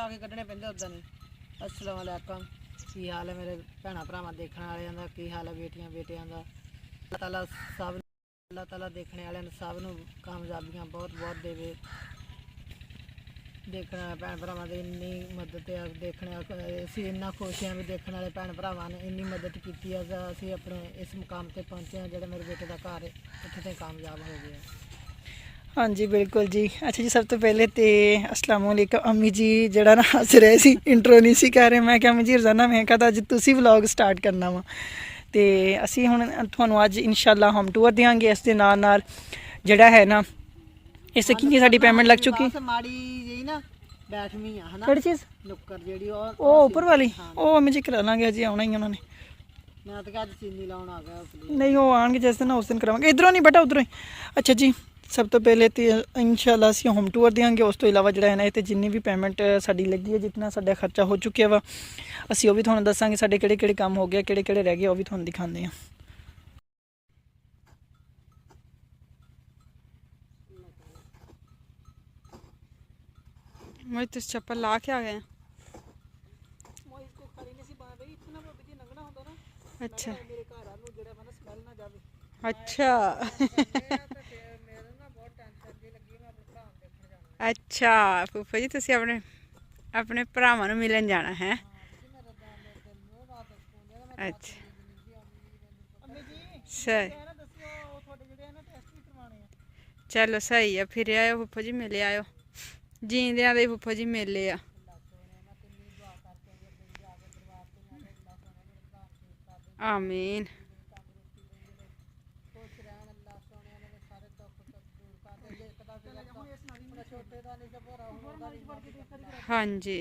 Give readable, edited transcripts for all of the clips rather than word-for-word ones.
आके कड्ढने पैंदे उदां नहीं। अस्सलाम वालेकुम, की हाल है मेरे भैन भरावां देखने वालियां दा, की हाल है बेटियां बेटियां दा। अल्लाह ताला देखने वाले सब नूं कामयाबियां बहुत बहुत देवे। देखने वाले भैन भरावां दी इन्नी मदद है, देखने असीं इन्ना खुश हैं भी देखने वाले भैन भरावां ने इन्नी मदद की है। असीं अपने इस मुकाम ते पहुंचे हैं जिहड़ा मेरे बेटे का घर है उत्थे ते कामयाब हो गया। हाँ जी बिल्कुल जी। अच्छा जी, सब तो पहले तो अस्सलाम वालेकुम। अम्मी जी जरा ना हस रहे सी, इंट्रो नहीं सी कर रहे। मैं क्या अम्मी जी रोजाना मैं कहा अज तुसी व्लॉग स्टार्ट करना वा, तो असी हुण तुहानूं अज इंशाअल्लाह होम टूर देंगे। इस दे नाल नाल जिहड़ा है ना इस कितनी साडी पेमेंट लग चुकी। माड़ी जी ना बैठवी है ना, किहड़ी चीज़ नुक्कर जेहड़ी ओ ऊपर वाली ओ अम्मी जी करा लांगे, अजी आउणा ही उन्होंने। मैं तो अज चीनी लाउण आ गया। नहीं वो आएंगे जिस दिन उस दिन करावांगे। इधरों नहीं बेटा उधरों ही। अच्छा जी, सब तो पहले तो इंशाअल्लाह असीं होम टूर देंगे। उस तो इलावा जिहड़ा है ना इत्थे जिन्नी भी पेमेंट साडी लगी है, जितना साडा खर्चा हो चुकिया वा, असीं वो भी तुहानूं दस्सांगे। साडे किहड़े किहड़े काम हो गए, किहड़े किहड़े रह गए, वो भी तुहानूं दिखांदे हैं। मैं तो चप्पल ला के आ गए। अच्छा अच्छा अच्छा फूफा जी तुसी अपने अपने भरावां नूं मिलन जाना है। अच्छा सही, चलो सही है, फिर आयो फूफा जी, मिले आयो। जींदियां दे फूफा जी मेले आ। आमीन। हाँ जी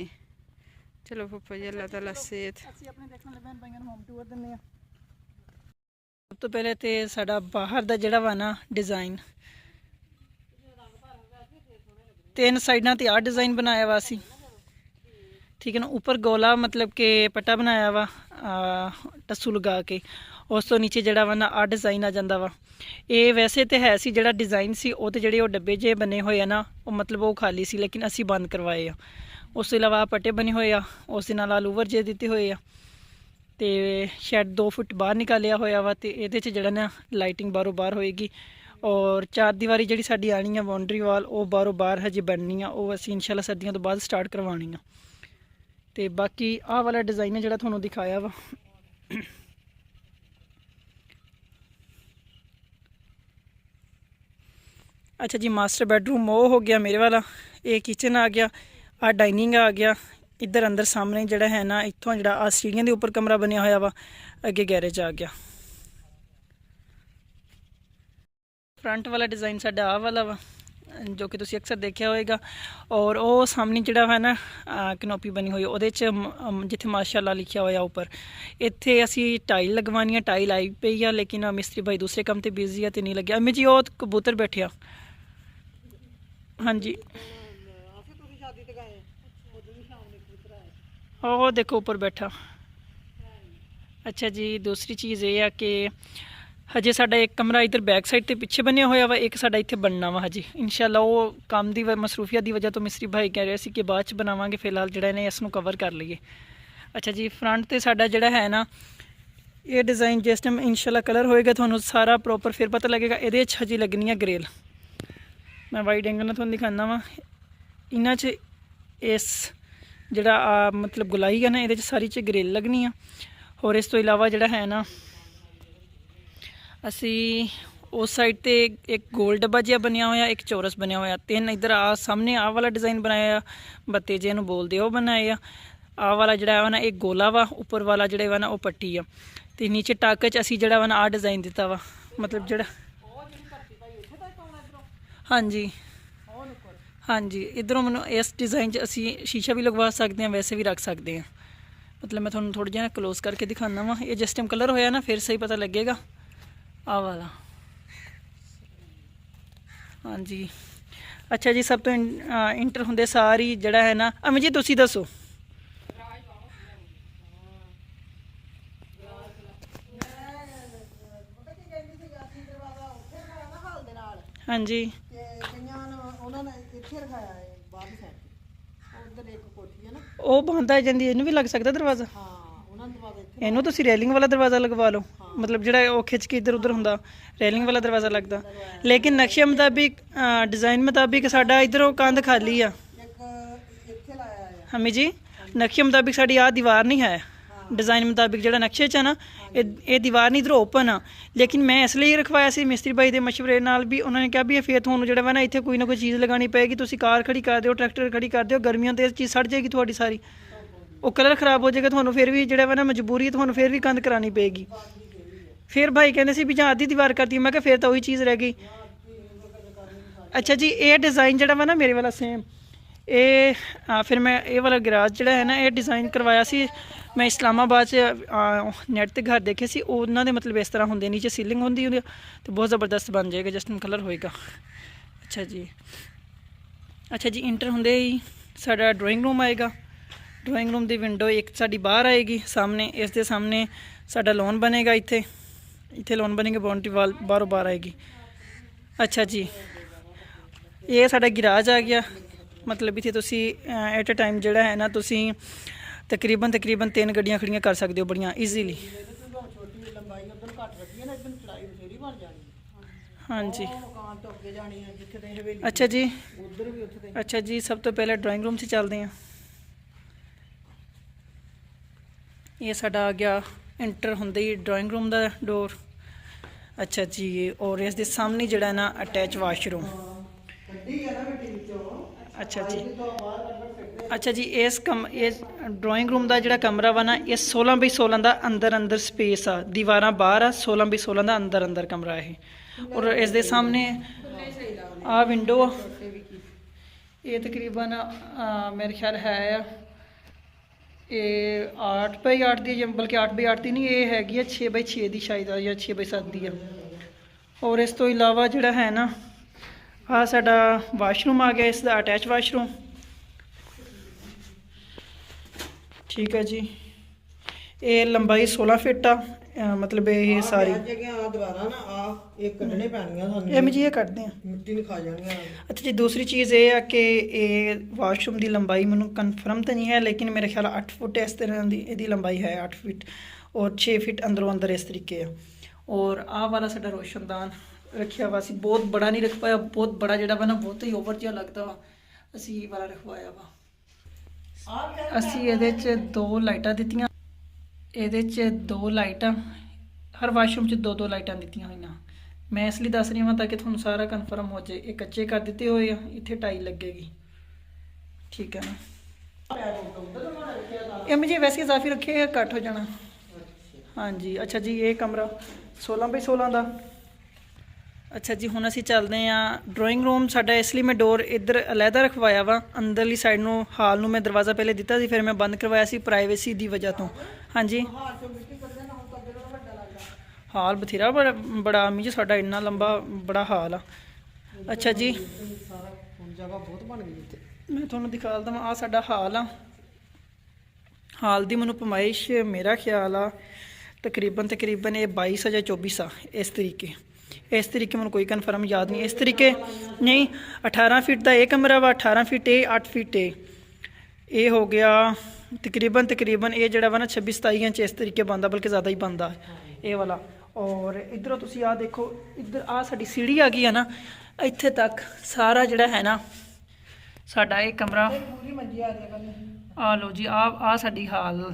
चलो फूफा जी, अल्लाह ताला सेहत। सब तो पहले तो साडा बाहर दा जिहड़ा वा ना डिज़ाइन, तीन साइडां ते डिज़ाइन बनाया वा असीं, ठीक है ना। ऊपर गोला मतलब के पट्टा बनाया वा टस्सू लगा के, उस तो नीचे जिहड़ा वा ना डिज़ाइन आ जांदा वा। ये वैसे तो है सी जिहड़ा डिज़ाइन सी वो तो जिहड़े डब्बे जे बने हुए आ ना वो मतलब वो खाली सी, लेकिन असीं बंद करवाए आ। उस तो इलावा पट्टे बने हुए आ, उस दे नाल लूवर जे दित्ते हुए आ, तो शैड 2 फुट बाहर निकालिया होया वा। तो ये जिहड़ा ना लाइटिंग बारों बाहर होएगी, और चार दीवारी जिहड़ी साडी आनी है बाउंड्री वाल वो बारों बाहर हजे बननी है, वो असीं इंशाअल्लाह सर्दियों तो बाद स्टार्ट करवानी है। तो बाकी आह वाला डिज़ाइन है जिहड़ा तुहानूं दिखाया वा। अच्छा जी, मास्टर बेडरूम वो हो गया मेरे वाला, ये किचन आ गया, आ डाइनिंग आ गया। इधर अंदर सामने जिहड़ा है ना इत्थों जिहड़ा आ सीढ़ियां दे उपर कमरा बनया होया वा, अगे गैरेज आ गया। फ्रंट वाला डिज़ाइन साडा आ वाला वा जो कि तुसीं अक्सर देखा होएगा। और वो सामने जिहड़ा है ना कनोपी बनी हुई उहदे च जिथे माशाअल्लाह लिखिया होया उपर, इत्थे असीं टाइल लगवानी है। टाइल आई पई है लेकिन मिस्त्री भाई दूसरे काम ते बिजी है तो नहीं लग्या। अम्मी जी वो कबूतर बैठिया। हाँ जी वो देखो ऊपर बैठा। अच्छा जी, दूसरी चीज़ ये है कि हजे साडा एक कमरा इधर बैक साइड ते पिछे बनया होया वा, एक साडा इत्थे बनना वा हजे इंशाअल्लाह। वो काम दी मसरूफियत की वजह तो मिस्त्री भाई कह रहे सी कि बाद च बनावांगे, फिलहाल जिहड़ा ने इसनूं कवर कर लईए। अच्छा जी, फ्रंट ते साडा जिहड़ा है ना ये डिज़ाइन जिस टाइम इंशाअल्लाह कलर होएगा तुहानूं सारा प्रॉपर फिर पता लगेगा। इहदे च हजे लगनी है ग्रिल, मैं वाइड एंगल नाल तुहानूं दिखाना वा। इन्हां च इस जिहड़ा मतलब गुलाई है ना इहदे च सारी च ग्रिल लगनी है। और इस तो इलावा जिहड़ा है ना असी उस साइड ते एक गोल डब्बा जिहा बनया होया, एक चौरस बनया होया, तीन इधर सामने वाला डिज़ाइन बनाया बत्ते जिहनूं बोलदे वो बनाया। वाला जिहड़ा है ना एक गोला वा, ऊपर वाला जिहड़ा वा ना वो पट्टी आ, ते नीचे टक च असी जिहड़ा वा ना डिज़ाइन दिता वा, मतलब जिहड़ा हाँ जी हाँ जी। इधरों मैं इस डिज़ाइन असी शीशा भी लगवा सकते हैं, वैसे भी रख सकते हैं। मतलब मैं थोड़ा थोड़ा जिहा क्लोज करके दिखाना वा, ये जिस टाइम कलर होया ना फिर सही पता लगेगा। आ वाला हाँ जी। अच्छा जी, सब तो इंटर होंदे सारी जिहड़ा है ना अम्मी जी तुसी दसो। हाँ जी ਕੋਠੀ ਹੈ ਨਾ, ਉਹ ਬੰਦ ਆ ਜਾਂਦੀ, ਇਹਨੂੰ ਵੀ ਲੱਗ ਸਕਦਾ ਦਰਵਾਜ਼ਾ। ਹਾਂ ਉਹਨਾਂ ਦਾ ਦਰਵਾਜ਼ਾ ਇੱਥੇ ਇਹਨੂੰ ਤੁਸੀਂ ਰੇਲਿੰਗ ਵਾਲਾ ਦਰਵਾਜ਼ਾ ਲਗਵਾ ਲਓ, ਮਤਲਬ ਜਿਹੜਾ ਉਹ ਖਿੱਚ ਕੇ ਇੱਧਰ ਉੱਧਰ ਹੁੰਦਾ, ਰੇਲਿੰਗ ਵਾਲਾ ਦਰਵਾਜ਼ਾ ਲੱਗਦਾ। ਲੇਕਿਨ ਨਕਸ਼ੇ ਮੁਤਾਬਿਕ, ਡਿਜ਼ਾਈਨ ਮੁਤਾਬਿਕ ਸਾਡਾ ਇੱਧਰੋਂ ਕੰਧ ਖਾਲੀ ਆ। ਇੱਕ ਇੱਥੇ ਲਾਇਆ ਆ। ਹਮੀ ਜੀ, ਨਕਸ਼ੇ ਮੁਤਾਬਿਕ ਸਾਡੀ ਆਹ ਦੀਵਾਰ ਨਹੀਂ ਹੈ, ਡਿਜ਼ਾਈਨ ਮੁਤਾਬਿਕ ਜਿਹੜਾ ਨਕਸ਼ੇ 'ਚ ਆ ਨਾ, ਇਹ ਦੀਵਾਰ ਨਹੀਂ ਇੱਧਰ ਓਪਨ ਆ। ਲੇਕਿਨ ਮੈਂ ਇਸ ਲਈ ਰਖਵਾਇਆ ਸੀ ਮਿਸਤਰੀ ਭਾਈ ਦੇ ਮਸ਼ਵਰੇ ਨਾਲ ਵੀ, ਉਹਨਾਂ ਨੇ ਕਿਹਾ ਵੀ ਫਿਰ ਤੁਹਾਨੂੰ ਜਿਹੜਾ ਵਾ ਨਾ ਇੱਥੇ ਕੋਈ ਨਾ ਕੋਈ ਚੀਜ਼ ਲਗਾਉਣੀ ਪਏਗੀ, ਤੁਸੀਂ ਕਾਰ ਖੜੀ ਕਰ ਦਿਓ, ਟਰੈਕਟਰ ਖੜੀ ਕਰ ਦਿਓ, ਗਰਮੀਆਂ ਤੇ ਇਹ ਚੀਜ਼ ਸੜ ਜਾਏਗੀ ਤੁਹਾਡੀ ਸਾਰੀ, ਉਹ ਕਲਰ ਖ਼ਰਾਬ ਹੋ ਜਾਏਗਾ, ਤੁਹਾਨੂੰ ਫਿਰ ਵੀ ਜਿਹੜਾ ਵਾ ਨਾ ਮਜਬੂਰੀ ਹੈ, ਤੁਹਾਨੂੰ ਫਿਰ ਵੀ ਕੰਧ ਕਰਾਉਣੀ ਪਏਗੀ। ਫਿਰ ਭਾਈ ਕਹਿੰਦੇ ਸੀ ਵੀ ਜਾਂ ਆधी ਦੀਵਾਰ ਕਰਦੀ, ਮੈਂ ਕਿਹਾ ਫਿਰ ਤਾਂ ਉਹੀ ਚੀਜ਼ ਰਹਿ ਗਈ। ਅੱਛਾ ਜੀ, ਇਹ ਡਿਜ਼ਾਈਨ ਜਿਹੜਾ ਵਾ ਨਾ ਮੇਰੇ ਵਾਲਾ ਸੇਮ, ਇਹ ਫਿਰ ਮੈਂ ਇਹ ਵਾਲਾ ਗਰਾਜ ਜਿਹੜਾ ਹੈ ਨਾ, ਇਹ ਡਿਜ਼ਾਈਨ ਕਰਵਾਇਆ ਸੀ ਮੈਂ ਇਸਲਾਮਾਬਾਦ 'ਚ, ਨੈਟ 'ਤੇ ਘਰ ਦੇਖੇ ਸੀ ਉਹਨਾਂ ਦੇ, ਮਤਲਬ ਇਸ ਤਰ੍ਹਾਂ ਹੁੰਦੇ, ਨੀਚੇ ਸੀਲਿੰਗ ਹੁੰਦੀ ਉਹਦੀ, ਤੇ ਬਹੁਤ ਜ਼ਬਰਦਸਤ ਬਣ ਜਾਏਗਾ, ਜਸਟਨ ਕਲਰ ਹੋਏਗਾ। ਅੱਛਾ ਜੀ, ਅੱਛਾ ਜੀ, ਇੰਟਰ ਹੁੰਦੇ ਹੀ ਸਾਡਾ ਡਰਾਇੰਗ ਰੂਮ ਆਏਗਾ। ਡਰਾਇੰਗ ਰੂਮ ਦੀ ਵਿੰਡੋ ਇੱਕ ਸਾਡੀ ਬਾਹਰ ਆਏਗੀ ਸਾਹਮਣੇ, ਇਸ ਦੇ ਸਾਹਮਣੇ ਸਾਡਾ ਲੋਨ ਬਣੇਗਾ, ਇੱਥੇ ਲੋਨ ਬਣੇਗਾ, ਬਾਉਂਡਰੀ ਵਾਲ ਬਾਹਰੋਂ ਬਾਹਰ ਆਏਗੀ। ਅੱਛਾ ਜੀ, ਇਹ ਸਾਡਾ ਗਿਰਾਜ ਆ ਗਿਆ, ਮਤਲਬ ਇੱਥੇ ਤੁਸੀਂ ਐਟ ਅ ਟਾਈਮ ਜਿਹੜਾ ਹੈ ਨਾ, ਤੁਸੀਂ ਤਕਰੀਬਨ 3 ਗੱਡੀਆਂ ਖੜੀਆਂ ਕਰ ਸਕਦੇ ਹੋ ਬੜੀਆਂ ਈਜ਼ੀਲੀ। ਛੋਟੀ ਲੰਬਾਈ ਉਧਰ ਘੱਟ ਰੱਖੀ ਹੈ ਨਾ, ਇੱਧਰ ਚੜਾਈ ਬਥੇਰੀ ਬਣ ਜਾਣੀ ਹੈ। ਹਾਂਜੀ, ਮਕਾਨ ਤੋਂ ਅੱਗੇ ਜਾਣੀ ਹੈ ਜਿੱਥੇ ਤੇ ਹਵੇਲੀ, ਅੱਛਾ ਜੀ, ਉਧਰ ਵੀ ਉੱਥੇ ਤੇ। ਅੱਛਾ ਜੀ, ਸਭ ਤੋਂ ਪਹਿਲਾਂ ਡਰਾਇੰਗ ਰੂਮ 'ਚ ਚੱਲਦੇ ਹਾਂ। ਇਹ ਸਾਡਾ ਆ ਗਿਆ ਇੰਟਰ ਹੁੰਦੇ ਹੀ ਡਰਾਇੰਗ ਰੂਮ ਦਾ ਡੋਰ। ਅੱਛਾ ਜੀ, ਔਰ ਇਸ ਦੇ ਸਾਹਮਣੇ ਜਿਹੜਾ ਨਾ ਅਟੈਚ ਵਾਸ਼ਰੂਮ। ਅੱਛਾ ਜੀ, ਅੱਛਾ ਜੀ, ਇਸ ਡਰਾਇੰਗ ਰੂਮ ਦਾ ਜਿਹੜਾ ਕਮਰਾ ਵਾ ਨਾ, ਇਹ 16 ਬਾਈ 16 ਦਾ ਅੰਦਰ ਸਪੇਸ ਆ, ਦੀਵਾਰਾਂ ਬਾਹਰ ਆ, 16 ਬਾਈ 16 ਦਾ ਅੰਦਰ ਕਮਰਾ ਇਹ। ਔਰ ਇਸ ਦੇ ਸਾਹਮਣੇ ਆ ਵਿੰਡੋ ਆ, ਇਹ ਤਕਰੀਬਨ ਮੇਰੇ ਖਿਆਲ ਹੈ ਆ ਇਹ 8 ਬਾਈ 8 ਦੀ, ਬਲਕਿ 8 ਬਾਈ 8 ਦੀ ਨਹੀਂ, ਇਹ ਹੈਗੀ ਆ 6 ਬਾਈ 6 ਦੀ ਸ਼ਾਇਦ, ਜਾਂ 6 ਬਾਈ 7 ਦੀ ਆ। ਔਰ ਇਸ ਤੋਂ ਇਲਾਵਾ ਜਿਹੜਾ ਹੈ ਨਾ, ਆਹ ਸਾਡਾ ਵਾਸ਼ਰੂਮ ਆ ਗਿਆ, ਇਸ ਦਾ ਅਟੈਚ ਵਾਸ਼ਰੂਮ। ਠੀਕ ਹੈ ਜੀ, ਇਹ ਲੰਬਾਈ 16 ਫਿਟ ਆ, ਮਤਲਬ ਇਹ ਸਾਰੀ ਜਗ੍ਹਾ ਦੁਬਾਰਾ ਨਾ ਆ ਇਹ ਕੱਢਣੇ ਪੈਣੀਆਂ ਸਾਨੂੰ, ਇਹ ਜੀ ਇਹ ਕੱਢਦੇ ਆ, ਮਿੱਟੀ ਨਹੀਂ ਖਾ ਜਾਣੀਆਂ। ਅੱਛਾ ਜੀ, ਦੂਸਰੀ ਚੀਜ਼ ਇਹ ਆ ਕਿ ਇਹ ਵਾਸ਼ਰੂਮ ਦੀ ਲੰਬਾਈ ਮੈਨੂੰ ਕਨਫਰਮ ਤਾਂ ਨਹੀਂ ਹੈ, ਲੇਕਿਨ ਮੇਰੇ ਖਿਆਲ 8 ਫੁੱਟ ਇਸ ਤਰ੍ਹਾਂ ਦੀ ਇਹਦੀ ਲੰਬਾਈ ਹੈ, 8 ਫੁੱਟ, ਔਰ 6 ਫੁੱਟ ਅੰਦਰ ਇਸ ਤਰੀਕੇ ਆ। ਔਰ ਆਹ ਵਾਲਾ ਸਾਡਾ ਰੋਸ਼ਨਦਾਨ ਰੱਖਿਆ ਵਾ, ਅਸੀਂ ਬਹੁਤ ਬੜਾ ਨਹੀਂ ਰੱਖ ਪਾਇਆ, ਬਹੁਤ ਬੜਾ ਜਿਹੜਾ ਵਾ ਨਾ ਬਹੁਤ ਹੀ ਓਵਰ ਜਿਹਾ ਲੱਗਦਾ ਵਾ, ਅਸੀਂ ਇਹ ਵਾਲਾ ਰਖਵਾਇਆ ਵਾ। ਅਸੀਂ ਇਹਦੇ 'ਚ 2 ਲਾਈਟਾਂ ਦਿੱਤੀਆਂ, ਇਹਦੇ 'ਚ 2 ਲਾਈਟਾਂ, ਹਰ ਵਾਸ਼ਰੂਮ 'ਚ 2 ਲਾਈਟਾਂ ਦਿੱਤੀਆਂ ਹੋਈਆਂ। ਮੈਂ ਇਸ ਲਈ ਦੱਸ ਰਹੀ ਹਾਂ ਤਾਂ ਕਿ ਤੁਹਾਨੂੰ ਸਾਰਾ ਕਨਫਰਮ ਹੋ ਜਾਏ। ਇਹ ਕੱਚੇ ਕਰ ਦਿੱਤੇ ਹੋਏ ਆ, ਇੱਥੇ ਟਾਈ ਲੱਗੇਗੀ, ਠੀਕ ਹੈ ਨਾ। ਇਹ ਮੁਝੇ ਵੈਸੇ ਇਜ਼ਾਫੀ ਰੱਖੇ ਘੱਟ ਹੋ ਜਾਣਾ। ਹਾਂਜੀ, ਅੱਛਾ ਜੀ, ਇਹ ਕਮਰਾ 16 ਬਾਈ 16 ਦਾ। ਅੱਛਾ ਜੀ, ਹੁਣ ਅਸੀਂ ਚੱਲਦੇ ਹਾਂ ਡਰਾਇੰਗ ਰੂਮ ਸਾਡਾ, ਇਸ ਲਈ ਮੈਂ ਡੋਰ ਇੱਧਰ ਅਲੱਗਾ ਰਖਵਾਇਆ ਵਾ। ਅੰਦਰਲੀ ਸਾਈਡ ਨੂੰ ਹਾਲ ਨੂੰ ਮੈਂ ਦਰਵਾਜ਼ਾ ਪਹਿਲੇ ਦਿੱਤਾ ਸੀ, ਫਿਰ ਮੈਂ ਬੰਦ ਕਰਵਾਇਆ ਸੀ ਪ੍ਰਾਈਵੇਸੀ ਦੀ ਵਜ੍ਹਾ ਤੋਂ। ਹਾਂਜੀ, ਹਾਲ ਬਥੇਰਾ ਬੜਾ ਅਮੀ ਜੀ, ਸਾਡਾ ਇੰਨਾ ਲੰਬਾ ਬੜਾ ਹਾਲ ਆ। ਅੱਛਾ ਜੀ, ਜਗ੍ਹਾ ਬਹੁਤ ਬਣ ਗਈ ਇੱਥੇ, ਮੈਂ ਤੁਹਾਨੂੰ ਦਿਖਾ ਦਵਾਂ। ਆ ਸਾਡਾ ਹਾਲ ਆ, ਹਾਲ ਦੀ ਮੈਨੂੰ ਪਮਾਇਸ਼ ਮੇਰਾ ਖਿਆਲ ਆ ਤਕਰੀਬਨ ਇਹ 22 ਜਾਂ 24 ਆ, ਇਸ ਤਰੀਕੇ ਮੈਨੂੰ ਕੋਈ ਕਨਫਰਮ ਯਾਦ ਨਹੀਂ, ਇਸ ਤਰੀਕੇ ਨਹੀਂ। 18 ਫੀਟ ਦਾ ਇਹ ਕਮਰਾ ਵਾ, 18 ਫੀਟ ਇਹ, 8 ਫੀਟ ਇਹ ਹੋ ਗਿਆ ਤਕਰੀਬਨ ਇਹ ਜਿਹੜਾ ਵਾ ਨਾ 26-27 ਇੰਚ ਇਸ ਤਰੀਕੇ ਬਣਦਾ, ਬਲਕਿ ਜ਼ਿਆਦਾ ਹੀ ਬਣਦਾ ਇਹ ਵਾਲਾ। ਔਰ ਇੱਧਰੋਂ ਤੁਸੀਂ ਆ ਦੇਖੋ, ਇੱਧਰ ਆ ਸਾਡੀ ਸੀੜੀ ਆ ਗਈ ਆ ਨਾ, ਇੱਥੇ ਤੱਕ ਸਾਰਾ ਜਿਹੜਾ ਹੈ ਨਾ ਸਾਡਾ ਇਹ ਕਮਰਾ। ਪੂਰੀ ਮੰਜੀ ਆ ਰਹੀ ਹੈ। ਆ ਲਓ ਜੀ, ਆ ਸਾਡੀ ਹਾਲ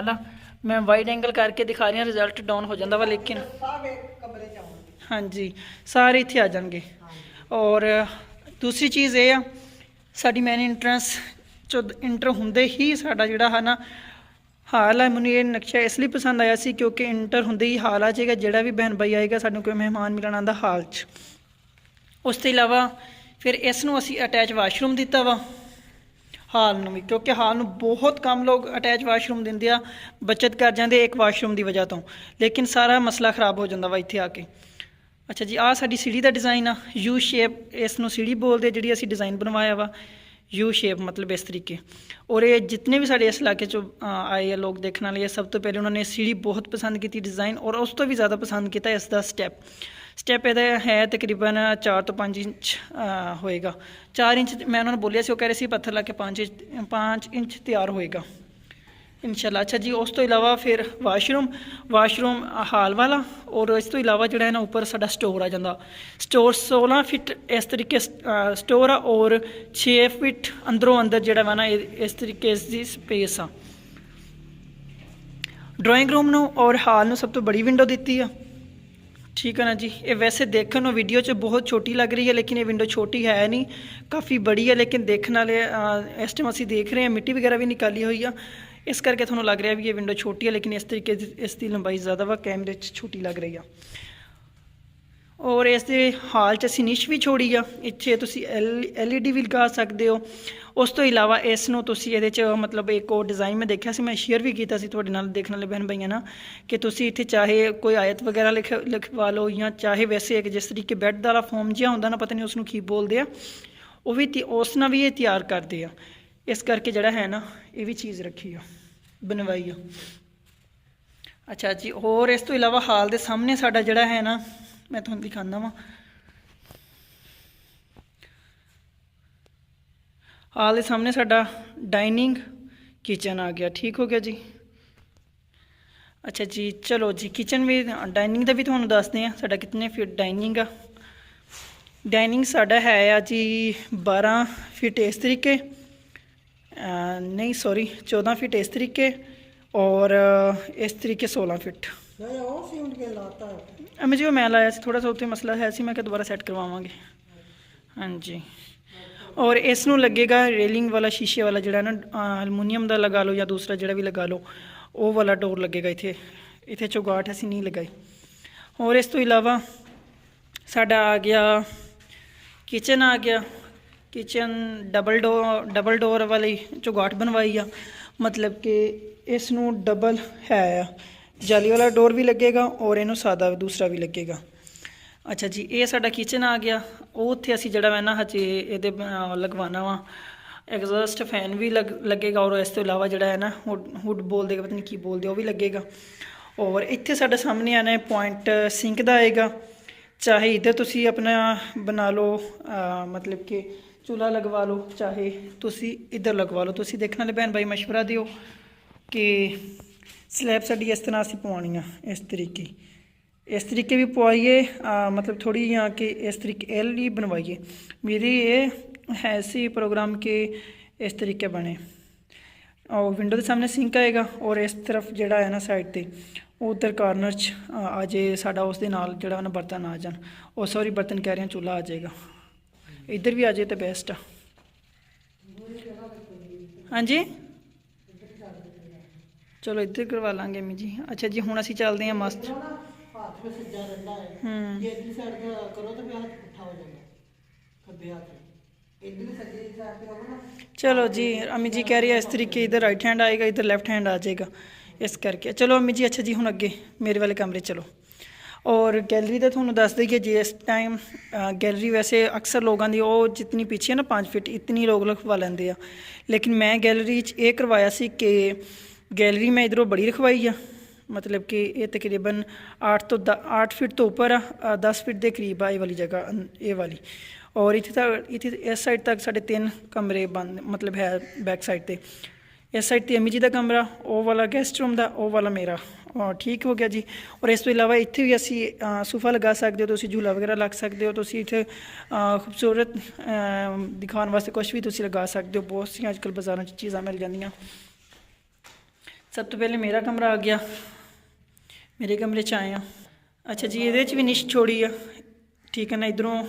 ਆ। ਮੈਂ ਵਾਈਡ ਐਂਗਲ ਕਰਕੇ ਦਿਖਾ ਰਹੀ ਹਾਂ, ਰਿਜ਼ਲਟ ਡਾਊਨ ਹੋ ਜਾਂਦਾ ਵਾ, ਲੇਕਿਨ ਸਾਰੇ ਕਮਰੇ ਚ ਆਉਣਗੇ। ਹਾਂਜੀ, ਸਾਰੇ ਇੱਥੇ ਆ ਜਾਣਗੇ। ਔਰ ਦੂਸਰੀ ਚੀਜ਼ ਇਹ ਆ, ਸਾਡੀ ਮੇਨ ਇੰਟਰੈਂਸ ਚੋਂ ਇੰਟਰ ਹੁੰਦੇ ਹੀ ਸਾਡਾ ਜਿਹੜਾ ਹੈ ਨਾ ਹਾਲ ਹੈ, ਮੈਨੂੰ ਇਹ ਨਕਸ਼ਾ ਇਸ ਲਈ ਪਸੰਦ ਆਇਆ ਸੀ ਕਿਉਂਕਿ ਇੰਟਰ ਹੁੰਦੇ ਹੀ ਹਾਲ ਆ ਜਾਏਗਾ। ਜਿਹੜਾ ਵੀ ਬਹਿਨ ਭਾਈ ਆਏਗਾ, ਸਾਨੂੰ ਕੋਈ ਮਹਿਮਾਨ ਮਿਲਣ ਆਉਂਦਾ ਹਾਲ 'ਚ। ਉਸ ਤੋਂ ਇਲਾਵਾ ਫਿਰ ਇਸ ਨੂੰ ਅਸੀਂ ਅਟੈਚ ਵਾਸ਼ਰੂਮ ਦਿੱਤਾ ਵਾ ਹਾਲ ਨੂੰ ਵੀ, ਕਿਉਂਕਿ ਹਾਲ ਨੂੰ ਬਹੁਤ ਕਮ ਲੋਕ ਅਟੈਚ ਵਾਸ਼ਰੂਮ ਦਿੰਦੇ ਆ, ਬੱਚਤ ਕਰ ਜਾਂਦੇ ਇੱਕ ਵਾਸ਼ਰੂਮ ਦੀ ਵਜ੍ਹਾ ਤੋਂ, ਲੇਕਿਨ ਸਾਰਾ ਮਸਲਾ ਖ਼ਰਾਬ ਹੋ ਜਾਂਦਾ ਵਾ ਇੱਥੇ ਆ ਕੇ। ਅੱਛਾ ਜੀ, ਆਹ ਸਾਡੀ ਸੀੜੀ ਦਾ ਡਿਜ਼ਾਈਨ ਆ, ਯੂ ਸ਼ੇਪ, ਇਸ ਨੂੰ ਸੀੜੀ ਬੋਲਦੇ, ਜਿਹੜੀ ਅਸੀਂ ਡਿਜ਼ਾਈਨ ਬਣਵਾਇਆ ਵਾ ਯੂ ਸ਼ੇਪ, ਮਤਲਬ ਇਸ ਤਰੀਕੇ। ਔਰ ਇਹ ਜਿਤਨੇ ਵੀ ਸਾਡੇ ਇਸ ਇਲਾਕੇ 'ਚੋਂ ਆਏ ਆ ਲੋਕ ਦੇਖਣ ਵਾਲੇ, ਸਭ ਤੋਂ ਪਹਿਲੇ ਉਹਨਾਂ ਨੇ ਸੀੜੀ ਬਹੁਤ ਪਸੰਦ ਕੀਤੀ ਡਿਜ਼ਾਈਨ, ਔਰ ਉਸ ਤੋਂ ਵੀ ਜ਼ਿਆਦਾ ਪਸੰਦ ਕੀਤਾ ਇਸ ਦਾ ਸਟੈਪ ਇਹਦਾ ਹੈ ਤਕਰੀਬਨ 4 ਤੋਂ 5 ਇੰਚ ਹੋਏਗਾ। 4 ਇੰਚ ਮੈਂ ਉਹਨਾਂ ਨੂੰ ਬੋਲਿਆ ਸੀ, ਉਹ ਕਹਿ ਰਹੇ ਸੀ ਪੱਥਰ ਲਾ ਕੇ 5 ਇੰਚ ਤਿਆਰ ਹੋਏਗਾ इंशाल्लाह। अच्छा जी, उस तो इलावा फिर वाशरूम हाल वाला, और इस तो इलावा जो है ना ऊपर साडा स्टोर आ जाता। स्टोर 16 फिट इस तरीके स्टोर आ, और 6 फिट अंदरों अंदर जो वा ना इस तरीके की स्पेस आ। ड्राइंग रूम नूं और हाल नूं सब तो बड़ी विंडो दी है, ठीक है ना जी। ये वैसे देखने में वीडियो च बहुत छोटी लग रही है, लेकिन ये विंडो छोटी है नहीं, काफ़ी बड़ी है। लेकिन देखने वाले इस टाइम असीं देख रहे हैं मिट्टी वगैरह भी निकाली हुई है, इस करके थोड़ा लग रहा है भी ये विंडो छोटी है, लेकिन इस तरीके इसकी लंबाई ज़्यादा वा, कैमरे छोटी लग रही है। और इस हाल च असीं निश भी छोड़ी आ, इत्थे तुसीं LED भी लगा सकते हो। उस तो इलावा इसनूं तुसीं इहदे च मतलब एक और डिज़ाइन में देखा सी, मैं शेयर भी किया तुहाडे नाल देखने वाले बहन भाइयों ना, कि तुसीं इत्थे चाहे कोई आयत वगैरह लिखवा लो, या चाहे वैसे एक जिस तरीके बैड वाला फॉर्म जिहा हुंदा ना, पता नहीं उसनूं की बोलते हैं, वो भी उस नाल भी ये तैयार करते हैं। इस करके जिहड़ा है ना ये भी चीज़ रखी है, बनवाई है। अच्छा जी, और इस तो इलावा हाल दे सामने साडा जिहड़ा है ना, मैं तुहानूं दिखाना वा, हाल दे सामने साडा डाइनिंग किचन आ गया, ठीक हो गया जी। अच्छा जी, चलो जी, किचन भी डाइनिंग का भी तुहानूं दसदे हैं साडा कितने फिट डाइनिंग आ। डाइनिंग साडा है जी 12 फिट इस तरीके, नहीं सॉरी 14 फिट इस तरीके, और इस तरीके 16 फिट। जी वो मैं लाया सी, थोड़ा सा उत्थे मसला है सी, मैं क्या दोबारा सैट करवावांगे। हाँ जी, और इसनूं लगेगा रेलिंग वाला शीशे वाला जिहड़ा ना अलमुनियम का लगा लो, या दूसरा जिहड़ा भी लगा लो, वो वाला डोर लगेगा। इत्थे चौगाट असीं नहीं लगाई। और इस तो इलावा साडा आ गया किचन आ गया। किचन डबल डोर वाली चौगाट बनवाई आ, मतलब कि इसनूं डबल है, जाली वाला डोर भी लगेगा और इनू सादा दूसरा भी लगेगा। अच्छा जी, ये साडा किचन आ गया। वो उत्थे असीं जिहड़ा वा ना हजे इहदे लगवाना वा, एग्जॉस्ट फैन भी लगेगा, और इस तो इलावा जिहड़ा है ना हुड बोलदे, पता नहीं की बोलदे, वो भी लगेगा। और इत्थे साडे सामने आना है पॉइंट सिंक दा आएगा, चाहे इधर तुसी अपना बना लो, मतलब कि चूल्हा लगवा लो, चाहे तुसी इधर लगवा लो। तुसी देखने वाले भैन भाई मशवरा दिओ कि स्लैब साडी इस तरह असीं पवानी आ, इस तरीके भी पवाइए, मतलब थोड़ी यहाँ कि इस तरीके एल ही बनवाइए। मेरी ये है सी प्रोग्राम के इस तरीके बने। और विंडो के सामने सिंक आएगा, और इस तरफ जिहड़ा है ना साइड ते उधर कॉर्नर च आ जाए साडा, उस दे नाल जिहड़ा ना बर्तन आ जान, और सॉरी बर्तन कह रहे हैं चूल्हा आ जाएगा। इधर भी आ जाए तो बेस्ट आ। हाँ जी, चलो इधर करवा लांगे अम्मी जी। अच्छा जी, हुण असीं चलदे हैं मस्त। चलो जी, अम्मी जी कह रही है इस तरीके इधर राइट हैंड आएगा, इधर लेफ्ट हैंड आ जाएगा, इस करके। चलो अम्मी जी, अच्छा जी, हुण अगे मेरे वाले कमरे चलो। और गैलरी तो थोड़ा दस देइए जी, इस टाइम गैलरी वैसे अक्सर लोगों की वो जितनी पीछे ना 5 फिट इतनी लोग लिखवा लेंदे आ, लेकिन मैं गैलरी ये करवाया सी कि गैलरी मैं इधरों बड़ी रखवाई आ, मतलब कि ये तकरीबन 8 फिट तो ऊपर आ, 10 फिट के करीब आ ये वाली जगह, ये वाली। और इत्थे इस साइड तक साढ़े 3 कमरे बंद, मतलब है बैक साइड ते। इस साइड ते अम्मी जी का कमरा, वो वाला गेस्ट रूम का, वो वाला मेरा, और ठीक हो गया जी। और इस तो इलावा इत्थे भी असी सोफा लगा सकते हो, तुसी झूला वगैरह लग सकते हो, तुसी इत्थे खूबसूरत दिखाने वास्ते कुछ भी तुसी लगा सकते हो। बहुत सी अजकल बाज़ारों च चीज़ां मिल जांदियां। सब तो पहले मेरा कमरा आ गया, मेरे कमरे च आए हैं। अच्छा जी, ये भी निश छोड़ी है, ठीक है ना। इधरों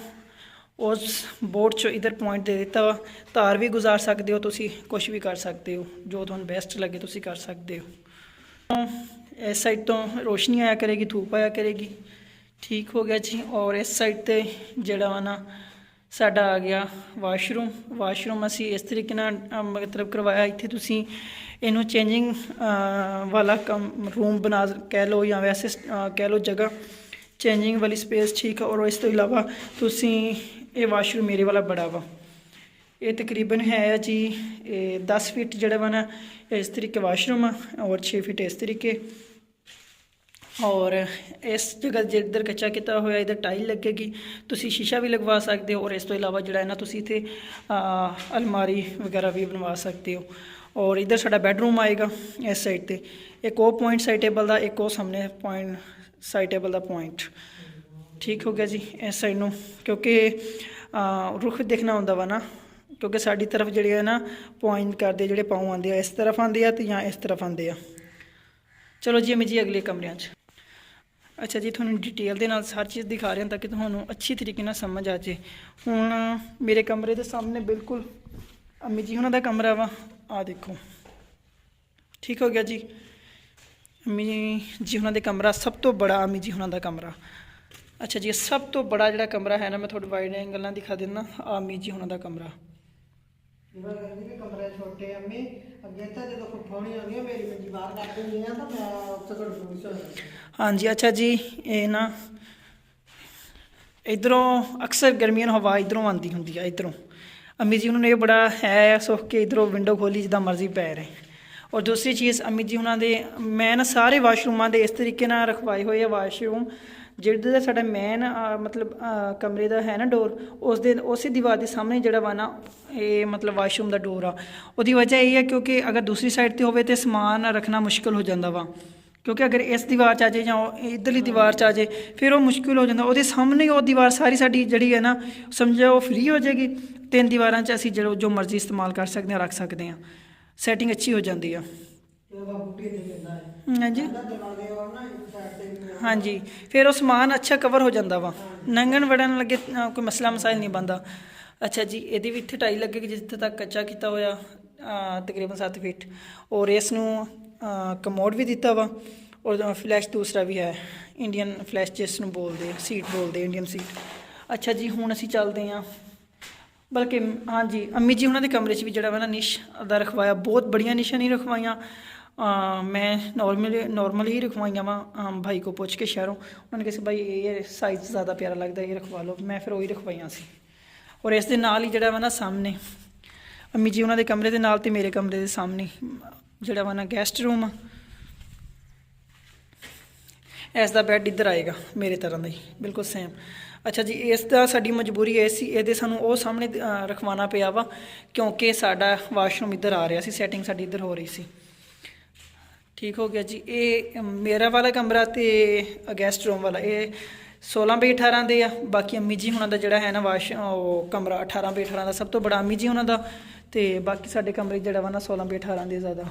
उस बोर्ड चो इधर पॉइंट दे दिता वा, तार भी गुजार सकते हो, तुसी कुछ भी कर सकते हो, जो तुहानूं बेस्ट लगे तुसी कर सकते हो। इस साइड तो रोशनी आया करेगी, धूप आया करेगी, ठीक हो गया जी। और इस साइड ते जिहड़ा वा ना साडा आ गया वाशरूम असी इस तरीके नाल मतलब करवाया। इत्थे तुसी इनू चेंजिंग वाला रूम बना कह लो, या वैसे कह लो जगह चेंजिंग वाली स्पेस, ठीक है। और इस तो इलावा तुसी ये वाशरूम मेरे वाला बड़ा वा, ये तकरीबन है जी 10 फिट जिहड़ा वा ना इस तरीके वाशरूम, और 6 फिट इस तरीके। ਔਰ ਇਸ ਜਗ੍ਹਾ ਜਿੱਧਰ ਕੱਚਾ ਕੀਤਾ ਹੋਇਆ ਇਧਰ ਟਾਈਲ ਲੱਗੇਗੀ, ਤੁਸੀਂ ਸ਼ੀਸ਼ਾ ਵੀ ਲਗਵਾ ਸਕਦੇ ਹੋ। ਔਰ ਇਸ ਤੋਂ ਇਲਾਵਾ ਜਿਹੜਾ ਹੈ ਨਾ ਤੁਸੀਂ ਇੱਥੇ ਅਲਮਾਰੀ ਵਗੈਰਾ ਵੀ ਬਣਵਾ ਸਕਦੇ ਹੋ। ਔਰ ਇਧਰ ਸਾਡਾ ਬੈਡਰੂਮ ਆਏਗਾ ਇਸ ਸਾਈਡ ਤੇ, ਇੱਕ ਉਹ ਪੁਆਇੰਟ ਸਾਈਡ ਟੇਬਲ ਦਾ, ਇੱਕ ਉਹ ਸਾਹਮਣੇ ਪੁਆਇੰਟ ਸਾਈਡ ਟੇਬਲ ਦਾ ਪੁਆਇੰਟ। ਠੀਕ ਹੋ ਗਿਆ ਜੀ। ਇਸ ਸਾਈਡ ਨੂੰ ਕਿਉਂਕਿ ਰੁੱਖ ਦੇਖਣਾ ਹੁੰਦਾ ਵਾ ਨਾ, ਕਿਉਂਕਿ ਸਾਡੀ ਤਰਫ ਜਿਹੜੇ ਆ ਨਾ ਪੁਆਇੰਟ ਕਰਦੇ ਜਿਹੜੇ ਪਾਉ ਆਉਂਦੇ ਆ ਇਸ ਤਰਫ ਆਉਂਦੇ ਆ ਤੇ ਜਾਂ ਇਸ ਤਰਫ ਆਉਂਦੇ ਆ। ਚਲੋ ਜੀ ਅਮੀ ਜੀ ਅਗਲੇ ਕਮਰਿਆਂ 'ਚ। ਅੱਛਾ ਜੀ, ਤੁਹਾਨੂੰ ਡਿਟੇਲ ਦੇ ਨਾਲ ਹਰ ਚੀਜ਼ ਦਿਖਾ ਰਿਹਾ ਤਾਂ ਕਿ ਤੁਹਾਨੂੰ ਅੱਛੀ ਤਰੀਕੇ ਨਾਲ ਸਮਝ ਆ ਜੇ। ਹੁਣ ਮੇਰੇ ਕਮਰੇ ਦੇ ਸਾਹਮਣੇ ਬਿਲਕੁਲ ਅਮੀ ਜੀ ਉਹਨਾਂ ਦਾ ਕਮਰਾ ਵਾ, ਆ ਦੇਖੋ। ਠੀਕ ਹੋ ਗਿਆ ਜੀ। ਅਮੀ ਜੀ ਉਹਨਾਂ ਦੇ ਕਮਰਾ ਸਭ ਤੋਂ ਬੜਾ, ਅਮੀ ਜੀ ਉਹਨਾਂ ਦਾ ਕਮਰਾ। ਅੱਛਾ ਜੀ, ਸਭ ਤੋਂ ਬੜਾ ਜਿਹੜਾ ਕਮਰਾ ਹੈ ਨਾ, ਮੈਂ ਤੁਹਾਨੂੰ ਵਾਈਡ ਐਂਗਲ ਨਾਲ ਦਿਖਾ ਦਿੰਦਾ। ਅਮੀ ਜੀ ਉਹਨਾਂ ਦਾ ਕਮਰਾ। ਕਮਰੇ ਛੋਟੇ ਅੰਮੀ ਅੱਗੇ ਤਾਂ ਜਦੋਂ ਫੁੱਫਾਉਣੀ ਆਉਂਦੀ ਆ ਮੇਰੀ ਮੰਜੀ ਬਾਹਰ ਕੱਢ ਦਿੰਦੀ ਆ ਤਾਂ ਮੈਂ ਉੱਥੇ ਤੁਹਾਡੇ ਕੋਲ ਸੌਂ ਜਾਂਦੀ। ਹਾਂਜੀ ਅੱਛਾ ਜੀ, ਇਹ ਨਾ ਇਧਰੋਂ ਅਕਸਰ ਗਰਮੀਆਂ ਨੂੰ ਹਵਾ ਇਧਰੋਂ ਆਉਂਦੀ ਹੁੰਦੀ ਆ, ਇਧਰੋਂ। ਅੰਮੀ ਜੀ ਉਹਨਾਂ ਨੂੰ ਇਹ ਬੜਾ ਹੈ ਸੁੱਖ ਕੇ ਇਧਰੋਂ ਵਿੰਡੋ ਖੋਲੀ ਜਿੱਦਾਂ ਮਰਜ਼ੀ ਪੈ ਰਹੇ। ਔਰ ਦੂਸਰੀ ਚੀਜ਼ ਅੰਮੀ ਜੀ ਉਹਨਾਂ ਦੇ, ਮੈਂ ਨਾ ਸਾਰੇ ਵਾਸ਼ਰੂਮਾਂ ਦੇ ਇਸ ਤਰੀਕੇ ਨਾਲ ਰਖਵਾਏ ਹੋਏ ਆ ਵਾਸ਼ਰੂਮ। ਜਿਹੜਾ ਸਾਡਾ ਮੇਨ ਮਤਲਬ ਕਮਰੇ ਦਾ ਹੈ ਨਾ ਡੋਰ, ਉਸੇ ਦੀਵਾਰ ਦੇ ਸਾਹਮਣੇ ਜਿਹੜਾ ਵਾ ਨਾ ਇਹ ਮਤਲਬ ਵਾਸ਼ਰੂਮ ਦਾ ਡੋਰ ਆ। ਉਹਦੀ ਵਜ੍ਹਾ ਇਹ ਹੈ ਕਿਉਂਕਿ ਅਗਰ ਦੂਸਰੀ ਸਾਈਡ 'ਤੇ ਹੋਵੇ ਤਾਂ ਸਮਾਨ ਰੱਖਣਾ ਮੁਸ਼ਕਿਲ ਹੋ ਜਾਂਦਾ ਵਾ, ਕਿਉਂਕਿ ਅਗਰ ਇਸ ਦੀਵਾਰ 'ਚ ਆ ਜਾਏ ਜਾਂ ਇੱਧਰਲੀ ਦੀਵਾਰ 'ਚ ਆ ਜਾਏ ਫਿਰ ਉਹ ਮੁਸ਼ਕਿਲ ਹੋ ਜਾਂਦਾ। ਉਹਦੇ ਸਾਹਮਣੇ ਉਹ ਦੀਵਾਰ ਸਾਰੀ ਸਾਡੀ ਜਿਹੜੀ ਹੈ ਨਾ ਸਮਝੋ ਉਹ ਫ੍ਰੀ ਹੋ ਜਾਏਗੀ। 3 ਦੀਵਾਰਾਂ 'ਚ ਅਸੀਂ ਜੋ ਮਰਜ਼ੀ ਇਸਤੇਮਾਲ ਕਰ ਸਕਦੇ ਹਾਂ, ਰੱਖ ਸਕਦੇ ਹਾਂ। ਸੈਟਿੰਗ ਅੱਛੀ ਹੋ ਜਾਂਦੀ ਆ। ਹਾਂਜੀ ਹਾਂਜੀ, ਫਿਰ ਉਹ ਸਮਾਨ ਅੱਛਾ ਕਵਰ ਹੋ ਜਾਂਦਾ ਵਾ, ਨੰਗਣ ਵੜਨ ਲੱਗੇ ਕੋਈ ਮਸਲਾ ਮਸਾਇਲ ਨਹੀਂ ਬਣਦਾ। ਅੱਛਾ ਜੀ, ਇਹਦੀ ਵੀ ਇੱਥੇ ਟਾਈ ਲੱਗੇਗੀ ਜਿੱਥੇ ਤੱਕ ਕੱਚਾ ਕੀਤਾ ਹੋਇਆ ਤਕਰੀਬਨ 7 ਫੀਟ। ਔਰ ਇਸ ਨੂੰ ਕਮੋਡ ਵੀ ਦਿੱਤਾ ਵਾ ਔਰ ਫਲੈਸ਼ ਦੂਸਰਾ ਵੀ ਹੈ, ਇੰਡੀਅਨ ਫਲੈਸ਼ ਜਿਸ ਨੂੰ ਬੋਲਦੇ, ਸੀਟ ਬੋਲਦੇ, ਇੰਡੀਅਨ ਸੀਟ। ਅੱਛਾ ਜੀ, ਹੁਣ ਅਸੀਂ ਚੱਲਦੇ ਹਾਂ ਬਲਕਿ ਹਾਂਜੀ ਅੰਮੀ ਜੀ ਉਹਨਾਂ ਦੇ ਕਮਰੇ 'ਚ ਵੀ ਜਿਹੜਾ ਵਾ ਨਾ ਨਿਸ਼ ਦਾ ਰਖਵਾਇਆ, ਬਹੁਤ ਬੜੀਆਂ ਨਿਸ਼ਾਂ ਨਹੀਂ ਰਖਵਾਈਆਂ। ਮੈਂ ਨੋਰਮਲੀ ਹੀ ਰਖਵਾਈਆਂ ਵਾ, ਭਾਈ ਕੋ ਪੁੱਛ ਕੇ ਸ਼ਹਿਰੋਂ। ਉਹਨਾਂ ਨੇ ਕਿਹਾ ਭਾਈ ਇਹ ਸਾਈਜ਼ ਜ਼ਿਆਦਾ ਪਿਆਰਾ ਲੱਗਦਾ, ਇਹ ਰਖਵਾ ਲਓ। ਮੈਂ ਫਿਰ ਉਹੀ ਰਖਵਾਈਆਂ ਸੀ। ਔਰ ਇਸ ਦੇ ਨਾਲ ਹੀ ਜਿਹੜਾ ਵਾ ਨਾ ਸਾਹਮਣੇ ਅੰਮੀ ਜੀ ਉਹਨਾਂ ਦੇ ਕਮਰੇ ਦੇ ਨਾਲ ਤੇ ਮੇਰੇ ਕਮਰੇ ਦੇ ਸਾਹਮਣੇ ਜਿਹੜਾ ਵਾ ਨਾ ਗੈਸਟ ਰੂਮ ਆ। ਇਸ ਦਾ ਬੈੱਡ ਇੱਧਰ ਆਏਗਾ ਮੇਰੇ ਤਰ੍ਹਾਂ ਦਾ ਹੀ ਬਿਲਕੁਲ ਸੇਮ। ਅੱਛਾ ਜੀ, ਇਸ ਦਾ ਸਾਡੀ ਮਜਬੂਰੀ ਇਹ ਸੀ, ਇਹਦੇ ਸਾਨੂੰ ਉਹ ਸਾਹਮਣੇ ਰਖਵਾਉਣਾ ਪਿਆ ਵਾ ਕਿਉਂਕਿ ਸਾਡਾ ਵਾਸ਼ਰੂਮ ਇੱਧਰ ਆ ਰਿਹਾ ਸੀ, ਸੈਟਿੰਗ ਸਾਡੀ ਇੱਧਰ ਹੋ ਰਹੀ ਸੀ। ਠੀਕ ਹੋ ਗਿਆ ਜੀ। ਇਹ ਮੇਰਾ ਵਾਲਾ ਕਮਰਾ ਤੇ ਗੈਸਟ ਰੂਮ ਵਾਲਾ ਇਹ 16 ਬਾਈ 18 ਦੇ ਆ। ਬਾਕੀ ਅੰਮੀ ਜੀ ਹੁਣਾਂ ਦਾ ਜਿਹੜਾ ਹੈ ਨਾ ਉਹ ਕਮਰਾ 18 ਬਾਈ 18 ਦਾ ਸਭ ਤੋਂ ਬੜਾ ਅੰਮੀ ਜੀ ਹੁਣਾਂ ਦਾ, ਤੇ ਬਾਕੀ ਸਾਡੇ ਕਮਰੇ ਜਿਹੜਾ ਵਾ ਨਾ 16 ਬਾਈ 18 ਦੇ ਜ਼ਿਆਦਾ।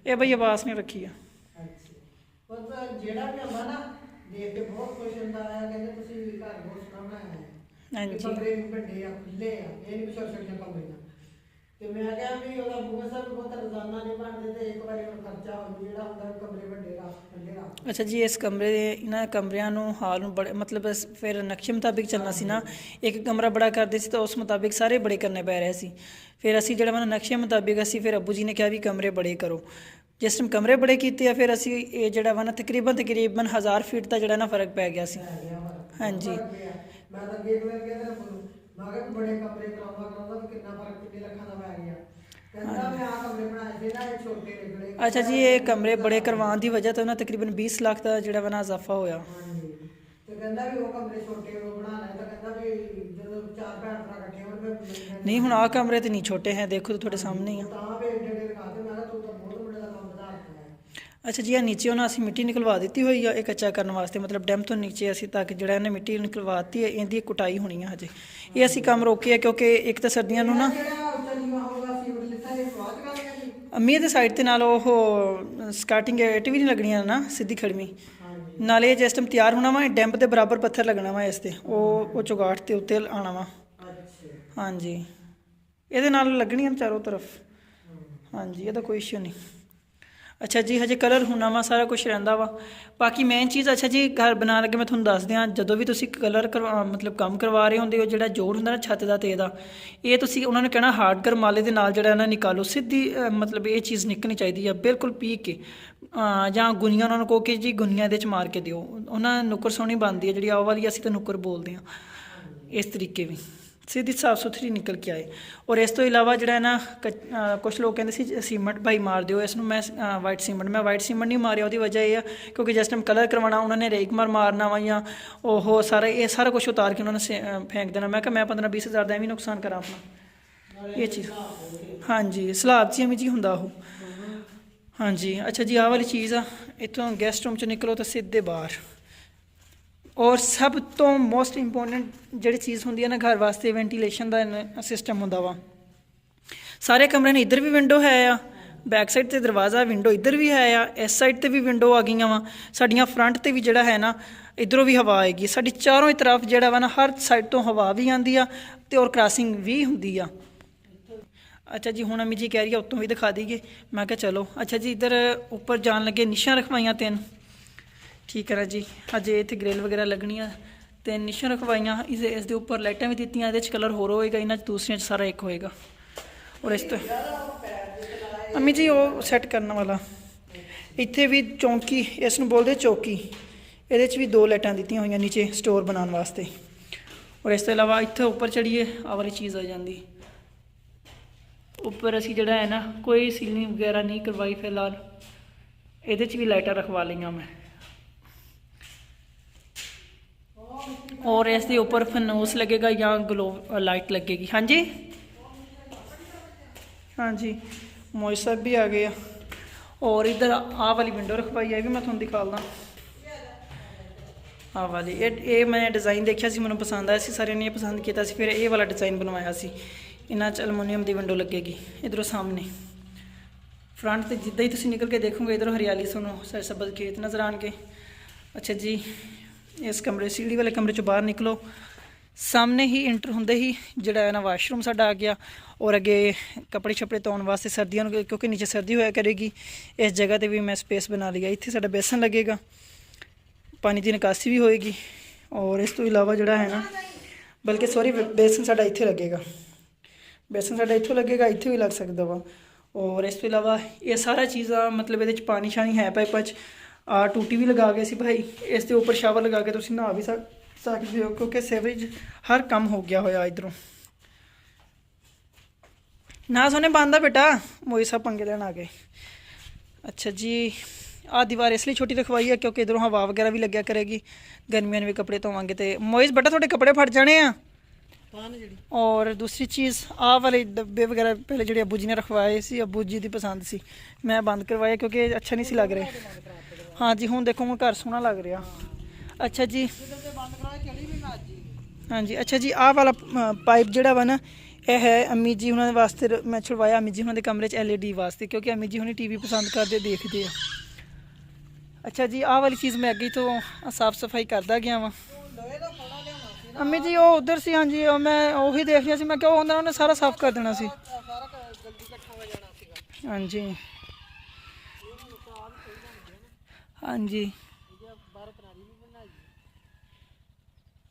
ਇਹ ਬਈ ਆਵਾਜ਼ ਨਹੀਂ ਰੱਖੀ ਆ। ਜਿਹੜਾ ਵੀ ਆਉਂਦਾ ਨਾ ਦੇਖ ਕੇ ਬਹੁਤ ਖੁਸ਼ ਹੁੰਦਾ ਆ, ਕਹਿੰਦੇ ਤੁਸੀਂ ਘਰ ਬਹੁਤ ਸੋਹਣਾ ਬਣਾਇਆ ਹੈ। ਹਾਂਜੀ, ਕਮਰੇ ਵੀ ਵੱਡੇ ਆ, ਖੁੱਲੇ ਆ, ਇਹ ਨਹੀਂ ਛੋਟੇ ਛੋਟੇ ਕਮਰੇ ਆ। ਤੇ ਮੈਂ ਕਿਹਾ ਵੀ ਉਹਦਾ ਬੂਹਾ ਸਾਹਿਬ ਬਹੁਤ ਰੋਜ਼ਾਨਾ ਨਹੀਂ ਬਣਦੇ ਤੇ ਇੱਕ ਵਾਰੀ ਹੁਣ ਖਰਚਾ ਹੋ ਜਿਹੜਾ ਹੁੰਦਾ ਕਮਰੇ ਵੱਡੇ ਰੱਖ ਖੁੱਲੇ ਰੱਖ। ਅੱਛਾ ਜੀ, ਇਸ ਕਮਰੇ ਇਹਨਾਂ ਕਮਰਿਆਂ ਨੂੰ ਹਾਲ ਨੂੰ ਬੜੇ ਮਤਲਬ ਫਿਰ ਨਕਸ਼ੇ ਮੁਤਾਬਿਕ ਚੱਲਣਾ ਸੀ ਨਾ। ਇੱਕ ਕਮਰਾ ਬੜਾ ਕਰਦੇ ਸੀ ਤਾਂ ਉਸ ਮੁਤਾਬਿਕ ਸਾਰੇ ਬੜੇ ਕਰਨੇ ਪੈ ਰਹੇ ਸੀ। ਫਿਰ ਅਸੀਂ ਜਿਹੜਾ ਵਾ ਨਕਸ਼ੇ ਮੁਤਾਬਿਕ ਅਸੀਂ ਫਿਰ ਅੱਬੂ ਜੀ ਨੇ ਕਿਹਾ ਵੀ ਕਮਰੇ ਬੜੇ ਕਰੋ। ਜਿਸ ਟਾਈਮ ਕਮਰੇ ਬੜੇ ਕੀਤੇ ਆ ਫਿਰ ਅਸੀਂ ਇਹ ਜਿਹੜਾ ਵਾ ਨਾ ਤਕਰੀਬਨ 1000 ਫੀਟ ਦਾ ਜਿਹੜਾ ਨਾ ਫਰਕ ਪੈ ਗਿਆ ਸੀ। ਹਾਂਜੀ, ਮੈਂ ਤਾਂ ਅੱਗੇ ਕਿਹਾ ਮੈਂ ਕਿਹਾ ਬੜੇ ਕਮਰੇ ਕਰਾਉਂਦਾ ਵੀ ਕਿੰਨਾ ਫਰਕ ਕਿੰਨੇ ਲੱਖਾਂ ਦਾ ਪੈ ਗਿਆ। ਕਹਿੰਦਾ ਮੈਂ ਆ ਕਮਰੇ ਬਣਾਏ ਸੀ ਨਾ, ਇਹ ਛੋਟੇ ਨਿਕਲੇ। ਅੱਛਾ ਜੀ, ਇਹ ਕਮਰੇ ਬੜੇ ਕਰਵਾਉਣ ਦੀ ਵਜ੍ਹਾ ਤੋਂ ਉਹਨਾਂ ਤਕਰੀਬਨ 20 ਲੱਖ ਦਾ ਜਿਹੜਾ ਵਾ ਨਾ ਇਜ਼ਾਫਾ ਹੋਇਆ। ਤੇ ਕਹਿੰਦਾ ਵੀ ਉਹ ਕਮਰੇ ਛੋਟੇ ਉਹ ਬਣਾ ਲੈ, ਤਾਂ ਕਹਿੰਦਾ ਵੀ ਜਦੋਂ 4 ਭੈਣ ਭਰਾ ਇਕੱਠੇ ਹੋਣ ਫਿਰ ਨਹੀਂ, ਹੁਣ ਆਹ ਕਮਰੇ ਤੇ ਨਹੀਂ ਛੋਟੇ ਹੈ, ਦੇਖੋ ਤੁਹਾਡੇ ਸਾਹਮਣੇ ਹੀ ਆ। ਤਾਂ ਵੀ ਏਡੇ ਏਡੇ ਰਖਾ ਤੇ ਮੈਂ ਕਿਹਾ ਤੂੰ ਤਾਂ ਬਹੁਤ ਵੱਡਾ ਦਾ ਕੰਮ ਵਧਾ ਦਿੱਤਾ ਹੈ। ਅੱਛਾ ਜੀ, ਆ ਨੀਚੇ ਉਹਨਾਂ ਅਸੀਂ ਮਿੱਟੀ ਨਿਕਲਵਾ ਦਿੱਤੀ ਹੋਈ ਆ ਇਹ ਕੱਚਾ ਕਰਨ ਵਾਸਤੇ, ਮਤਲਬ ਡੈਮ ਤੋਂ ਨੀਚੇ ਅਸੀਂ ਤੱਕ ਜਿਹੜਾ ਇਹਨੇ ਮਿੱਟੀ ਨਿਕਲਵਾਤੀ ਹੈ, ਇਹਦੀ ਕੁਟਾਈ ਹੋਣੀ ਆ ਹਜੇ। ਇਹ ਅਸੀਂ ਕੰਮ ਰੋਕਿਆ ਕਿਉਂਕਿ ਇੱਕ ਤਾਂ ਸਰਦੀਆਂ ਨੂੰ ਨਾ ਅੰਮੀ ਦੇ ਸਾਈਡ ਤੇ ਨਾਲ ਉਹ ਸਕਾਰਟਿੰਗ ਇੱਟ ਵੀ ਨਹੀਂ ਲੱਗਣੀਆਂ ਨਾ ਸਿੱਧੀ ਖੜਵੀਂ। ਨਾਲੇ ਜਿਸ ਟਾਈਮ ਤਿਆਰ ਹੋਣਾ ਵਾ ਡੈਂਪ ਦੇ ਬਰਾਬਰ ਪੱਥਰ ਲੱਗਣਾ ਵਾ ਇਸ ਤੇ, ਉਹ ਚੁਗਾਟ ਤੇ ਉੱਤੇ ਆਉਣਾ ਵਾ। ਹਾਂਜੀ, ਇਹਦੇ ਨਾਲ ਲੱਗਣੀਆਂ ਚਾਰੋਂ ਤਰਫ। ਹਾਂਜੀ, ਇਹਦਾ ਕੋਈ ਇਸ਼ੂ ਨਹੀਂ। ਅੱਛਾ ਜੀ, ਹਜੇ ਕਲਰ ਹੋਣਾ ਵਾ, ਸਾਰਾ ਕੁਝ ਰਹਿੰਦਾ ਵਾ। ਬਾਕੀ ਮੇਨ ਚੀਜ਼ ਅੱਛਾ ਜੀ, ਘਰ ਬਣਾਉਣ ਲੱਗੇ ਮੈਂ ਤੁਹਾਨੂੰ ਦੱਸ ਦਿਆਂ, ਜਦੋਂ ਵੀ ਤੁਸੀਂ ਕਲਰ ਮਤਲਬ ਕੰਮ ਕਰਵਾ ਰਹੇ ਹੁੰਦੇ ਹੋ, ਜਿਹੜਾ ਜੋੜ ਹੁੰਦਾ ਨਾ ਛੱਤ ਦਾ ਤੇ ਇਹਦਾ, ਇਹ ਤੁਸੀਂ ਉਹਨਾਂ ਨੂੰ ਕਹਿਣਾ ਹਾਰਡਕਰ ਮਾਲੇ ਦੇ ਨਾਲ ਜਿਹੜਾ ਨਾ ਨਿਕਾਲੋ ਸਿੱਧੀ, ਮਤਲਬ ਇਹ ਚੀਜ਼ ਨਿਕਲਣੀ ਚਾਹੀਦੀ ਆ ਬਿਲਕੁਲ ਪੀ ਕੇ, ਜਾਂ ਗੁਨੀਆਂ ਉਹਨਾਂ ਨੂੰ ਕਹੋ ਕਿ ਜੀ ਗੁਨੀਆਂ ਇਹਦੇ 'ਚ ਮਾਰ ਕੇ ਦਿਓ। ਉਹਨਾਂ ਨੁੱਕਰ ਸੋਹਣੀ ਬਣਦੀ ਹੈ ਜਿਹੜੀ ਆਹ ਵਾਲੀ, ਅਸੀਂ ਤਾਂ ਨੁੱਕਰ ਬੋਲਦੇ ਹਾਂ ਇਸ ਤਰੀਕੇ ਵੀ। ਸਿੱਧੀ ਸਾਫ ਸੁਥਰੀ ਨਿਕਲ ਕੇ ਆਏ। ਔਰ ਇਸ ਤੋਂ ਇਲਾਵਾ ਜਿਹੜਾ ਹੈ ਨਾ ਕੁਝ ਲੋਕ ਕਹਿੰਦੇ ਸੀ ਸੀਮੈਂਟ ਭਾਈ ਮਾਰ ਦਿਓ ਇਸ ਨੂੰ, ਮੈਂ ਵਾਈਟ ਸੀਮੈਂਟ ਨਹੀਂ ਮਾਰਿਆ। ਉਹਦੀ ਵਜ੍ਹਾ ਇਹ ਆ ਕਿਉਂਕਿ ਜਿਸ ਟਾਈਮ ਕਲਰ ਕਰਵਾਉਣਾ ਉਹਨਾਂ ਨੇ ਰੇਗਮਾਰ ਮਾਰਨਾ ਵਾ ਜਾਂ ਉਹ ਸਾਰਾ ਕੁਝ ਉਤਾਰ ਕੇ ਉਹਨਾਂ ਨੇ ਫੇਂਕ ਦੇਣਾ। ਮੈਂ ਕਿਹਾ ਮੈਂ 15-20 ਹਜ਼ਾਰ ਦਾ ਐਵੇਂ ਨੁਕਸਾਨ ਕਰਾਂ ਆਪਣਾ ਇਹ ਚੀਜ਼। ਹਾਂਜੀ ਸਲਾਬ 'ਚ ਐਵੇਂ ਜੀ ਹੁੰਦਾ ਉਹ। ਹਾਂਜੀ ਅੱਛਾ ਜੀ ਆਹ ਵਾਲੀ ਚੀਜ਼ ਆ, ਇੱਥੋਂ ਗੈਸਟ ਰੂਮ 'ਚ ਨਿਕਲੋ ਤਾਂ ਸਿੱਧੇ ਬਾਹਰ। ਔਰ ਸਭ ਤੋਂ ਮੋਸਟ ਇੰਪੋਰਟੈਂਟ ਜਿਹੜੀ ਚੀਜ਼ ਹੁੰਦੀ ਹੈ ਨਾ ਘਰ ਵਾਸਤੇ, ਵੈਂਟੀਲੇਸ਼ਨ ਦਾ ਸਿਸਟਮ ਹੁੰਦਾ ਵਾ। ਸਾਰੇ ਕਮਰੇ ਨੇ ਇੱਧਰ ਵੀ ਵਿੰਡੋ ਹੈ ਆ, ਬੈਕ ਸਾਈਡ 'ਤੇ ਦਰਵਾਜ਼ਾ, ਵਿੰਡੋ ਇੱਧਰ ਵੀ ਹੈ ਆ, ਇਸ ਸਾਈਡ 'ਤੇ ਵੀ ਵਿੰਡੋ ਆ ਗਈਆਂ ਵਾ ਸਾਡੀਆਂ। ਫਰੰਟ 'ਤੇ ਵੀ ਜਿਹੜਾ ਹੈ ਨਾ ਇੱਧਰੋਂ ਵੀ ਹਵਾ ਆਏਗੀ। ਸਾਡੀ ਚਾਰੋਂ ਤਰਫ ਜਿਹੜਾ ਵਾ ਨਾ ਹਰ ਸਾਈਡ ਤੋਂ ਹਵਾ ਵੀ ਆਉਂਦੀ ਆ ਅਤੇ ਔਰ ਕ੍ਰਾਸਿੰਗ ਵੀ ਹੁੰਦੀ ਆ। ਅੱਛਾ ਜੀ ਹੁਣ ਅਮੀ ਜੀ ਕਹਿ ਰਹੀ ਆ ਉੱਤੋਂ ਵੀ ਦਿਖਾ ਦਈਏ। ਮੈਂ ਕਿਹਾ ਚਲੋ। ਅੱਛਾ ਜੀ ਇੱਧਰ ਉੱਪਰ ਜਾਣ ਲੱਗੇ ਨਿਸ਼ਾਂ ਰਖਵਾਈਆਂ 3, ਠੀਕ ਹੈ ਨਾ ਜੀ। ਅਜੇ ਇੱਥੇ ਗ੍ਰਿਲ ਵਗੈਰਾ ਲੱਗਣੀਆਂ, 3 ਨਿਸ਼ਾਂ ਰਖਵਾਈਆਂ। ਇਸ ਦੇ ਉੱਪਰ ਲਾਈਟਾਂ ਵੀ ਦਿੱਤੀਆਂ। ਇਹਦੇ 'ਚ ਕਲਰ ਹੋਰ ਹੋਏਗਾ, ਇਹਨਾਂ 'ਚ ਦੂਸਰੀਆਂ 'ਚ ਸਾਰਾ ਇੱਕ ਹੋਏਗਾ। ਔਰ ਇਸ ਤੋਂ ਅਮੀ ਜੀ ਉਹ ਸੈੱਟ ਕਰਨ ਵਾਲਾ ਇੱਥੇ ਵੀ ਚੌਂਕੀ, ਇਸ ਨੂੰ ਬੋਲਦੇ ਚੌਕੀ। ਇਹਦੇ 'ਚ ਵੀ 2 ਲਾਈਟਾਂ ਦਿੱਤੀਆਂ ਹੋਈਆਂ ਨੀਚੇ ਸਟੋਰ ਬਣਾਉਣ ਵਾਸਤੇ। ਔਰ ਇਸ ਤੋਂ ਇਲਾਵਾ ਇੱਥੇ ਉੱਪਰ ਚੜੀਏ ਆਹ ਵਾਲੀ ਚੀਜ਼ ਆ ਜਾਂਦੀ। ਉੱਪਰ ਅਸੀਂ ਜਿਹੜਾ ਹੈ ਨਾ ਕੋਈ ਸੀਲਿੰਗ ਵਗੈਰਾ ਨਹੀਂ ਕਰਵਾਈ ਫਿਲਹਾਲ। ਇਹਦੇ 'ਚ ਵੀ ਲਾਈਟਾਂ ਰਖਵਾ ਲਈਆਂ ਮੈਂ। ਔਰ ਇਸ ਦੇ ਉੱਪਰ ਫਨੂਸ ਲੱਗੇਗਾ ਜਾਂ ਗਲੋ ਲਾਈਟ ਲੱਗੇਗੀ। ਹਾਂਜੀ ਹਾਂਜੀ ਮੋਈ ਸਾਹਿਬ ਵੀ ਆ ਗਏ ਆ। ਔਰ ਇੱਧਰ ਆਹ ਵਾਲੀ ਵਿੰਡੋ ਰਖਵਾਈ ਹੈ, ਵੀ ਮੈਂ ਤੁਹਾਨੂੰ ਦਿਖਾਉਂਦਾ। ਆਹ ਵਾਲੀ ਇਹ ਮੈਂ ਡਿਜ਼ਾਈਨ ਦੇਖਿਆ ਸੀ, ਮੈਨੂੰ ਪਸੰਦ ਆਇਆ ਸੀ, ਸਾਰਿਆਂ ਨੇ ਇਹ ਪਸੰਦ ਕੀਤਾ ਸੀ। ਫਿਰ ਇਹ ਵਾਲਾ ਡਿਜ਼ਾਈਨ ਬਣਵਾਇਆ ਸੀ। ਇਹਨਾਂ 'ਚ ਐਲੂਮੀਨੀਅਮ ਦੀ ਵਿੰਡੋ ਲੱਗੇਗੀ। ਇੱਧਰੋਂ ਸਾਹਮਣੇ ਫਰੰਟ 'ਤੇ ਜਿੱਦਾਂ ਹੀ ਤੁਸੀਂ ਨਿਕਲ ਕੇ ਦੇਖੋਗੇ ਇੱਧਰੋਂ ਹਰਿਆਲੀ, ਤੁਹਾਨੂੰ ਸਰਸਬਜ਼ ਖੇਤ ਨਜ਼ਰ ਆਉਣਗੇ। ਅੱਛਾ ਜੀ ਇਸ ਕਮਰੇ ਸੀढ़ी ਵਾਲੇ ਕਮਰੇ 'ਚੋਂ ਬਾਹਰ ਨਿਕਲੋ, ਸਾਹਮਣੇ ਹੀ ਇੰਟਰ ਹੁੰਦੇ ਹੀ ਜਿਹੜਾ ਹੈ ਨਾ ਵਾਸ਼ਰੂਮ ਸਾਡਾ ਆ ਗਿਆ। ਔਰ ਅੱਗੇ ਕੱਪੜੇ ਛੱਪੜੇ ਧੋਣ ਵਾਸਤੇ ਸਰਦੀਆਂ ਨੂੰ, ਕਿਉਂਕਿ ਨੀਚੇ ਸਰਦੀ ਹੋਇਆ ਕਰੇਗੀ, ਇਸ ਜਗ੍ਹਾ 'ਤੇ ਵੀ ਮੈਂ ਸਪੇਸ ਬਣਾ ਲਈ ਹੈ। ਇੱਥੇ ਸਾਡਾ ਬੇਸਨ ਲੱਗੇਗਾ, ਪਾਣੀ ਦੀ ਨਿਕਾਸੀ ਵੀ ਹੋਏਗੀ। ਔਰ ਇਸ ਤੋਂ ਇਲਾਵਾ ਜਿਹੜਾ ਹੈ ਨਾ ਬਲਕਿ ਸੌਰੀ ਬੇਸਨ ਸਾਡਾ ਇੱਥੇ ਲੱਗੇਗਾ, ਬੇਸਨ ਸਾਡਾ ਇੱਥੋਂ ਲੱਗੇਗਾ, ਇੱਥੇ ਵੀ ਲੱਗ ਸਕਦਾ ਵਾ। ਔਰ ਇਸ ਤੋਂ ਇਲਾਵਾ ਇਹ ਸਾਰਾ ਚੀਜ਼ਾਂ ਮਤਲਬ ਇਹਦੇ 'ਚ ਪਾਣੀ ਸ਼ਾਣੀ ਹੈ ਪਾਈਪਾਂ 'ਚ। ਟੂਟੀ ਵੀ ਲਗਾ ਗਏ ਸੀ ਭਾਈ। ਇਸ ਦੇ ਉੱਪਰ ਸ਼ਾਵਰ ਲਗਾ ਕੇ ਤੁਸੀਂ ਨਹਾ ਵੀ ਸਕਦੇ ਹੋ, ਕਿਉਂਕਿ ਸੀਵਰੇਜ ਹਰ ਕੰਮ ਹੋ ਗਿਆ ਹੋਇਆ ਇੱਧਰੋਂ। ਨਾ ਸੋਨੇ ਬੰਦਾ ਬੇਟਾ, ਮੋਈ ਸਾਹਿਬ ਪੰਗੇ ਲੈਣ ਆ ਗਏ। ਅੱਛਾ ਜੀ ਆਹ ਦੀਵਾਰ ਇਸ ਲਈ ਛੋਟੀ ਰਖਵਾਈ ਹੈ ਕਿਉਂਕਿ ਇੱਧਰੋਂ ਹਵਾ ਵਗੈਰਾ ਵੀ ਲੱਗਿਆ ਕਰੇਗੀ। ਗਰਮੀਆਂ ਨੂੰ ਵੀ ਕੱਪੜੇ ਧੋਵਾਂਗੇ ਤੇ ਮੋਇਸ ਬੇਟਾ ਤੁਹਾਡੇ ਕੱਪੜੇ ਫਟ ਜਾਣੇ ਆ। ਔਰ ਦੂਸਰੀ ਚੀਜ਼ ਆਹ ਵਾਲੇ ਡੱਬੇ ਵਗੈਰਾ ਪਹਿਲੇ ਜਿਹੜੇ ਅੱਬੂ ਜੀ ਨੇ ਰਖਵਾਏ ਸੀ, ਅੱਬੂ ਜੀ ਦੀ ਪਸੰਦ ਸੀ, ਮੈਂ ਬੰਦ ਕਰਵਾਇਆ ਕਿਉਂਕਿ ਅੱਛਾ ਨਹੀਂ ਸੀ ਲੱਗ ਰਿਹਾ। ਹਾਂਜੀ ਹੁਣ ਦੇਖੋ ਹੁਣ ਘਰ ਸੋਹਣਾ ਲੱਗ ਰਿਹਾ। ਅੱਛਾ ਜੀ ਹਾਂਜੀ ਅੱਛਾ ਜੀ ਆਹ ਵਾਲਾ ਪਾਈਪ ਜਿਹੜਾ ਵਾ ਨਾ ਇਹ ਹੈ ਅਮੀ ਜੀ ਉਹਨਾਂ ਦੇ ਵਾਸਤੇ, ਮੈਂ ਛੁਡਵਾਇਆ ਅਮੀ ਜੀ ਉਹਨਾਂ ਦੇ ਕਮਰੇ 'ਚ LED ਵਾਸਤੇ, ਕਿਉਂਕਿ ਅਮੀ ਜੀ ਹੁਣੀ TV ਪਸੰਦ ਕਰਦੇ ਦੇਖਦੇ ਆ। ਅੱਛਾ ਜੀ ਆਹ ਵਾਲੀ ਚੀਜ਼ ਮੈਂ ਅੱਗੇ ਤੋਂ ਸਾਫ਼ ਸਫਾਈ ਕਰਦਾ ਗਿਆ ਵਾਂ। ਅਮੀ ਜੀ ਉਹ ਉਧਰ ਸੀ। ਹਾਂਜੀ ਉਹ ਮੈਂ ਉਹੀ ਦੇਖ ਲਿਆ ਸੀ, ਮੈਂ ਕਿਹਾ ਉਹਨਾਂ ਨੇ ਸਾਰਾ ਸਾਫ਼ ਕਰ ਦੇਣਾ ਸੀ। ਹਾਂਜੀ ਹਾਂਜੀ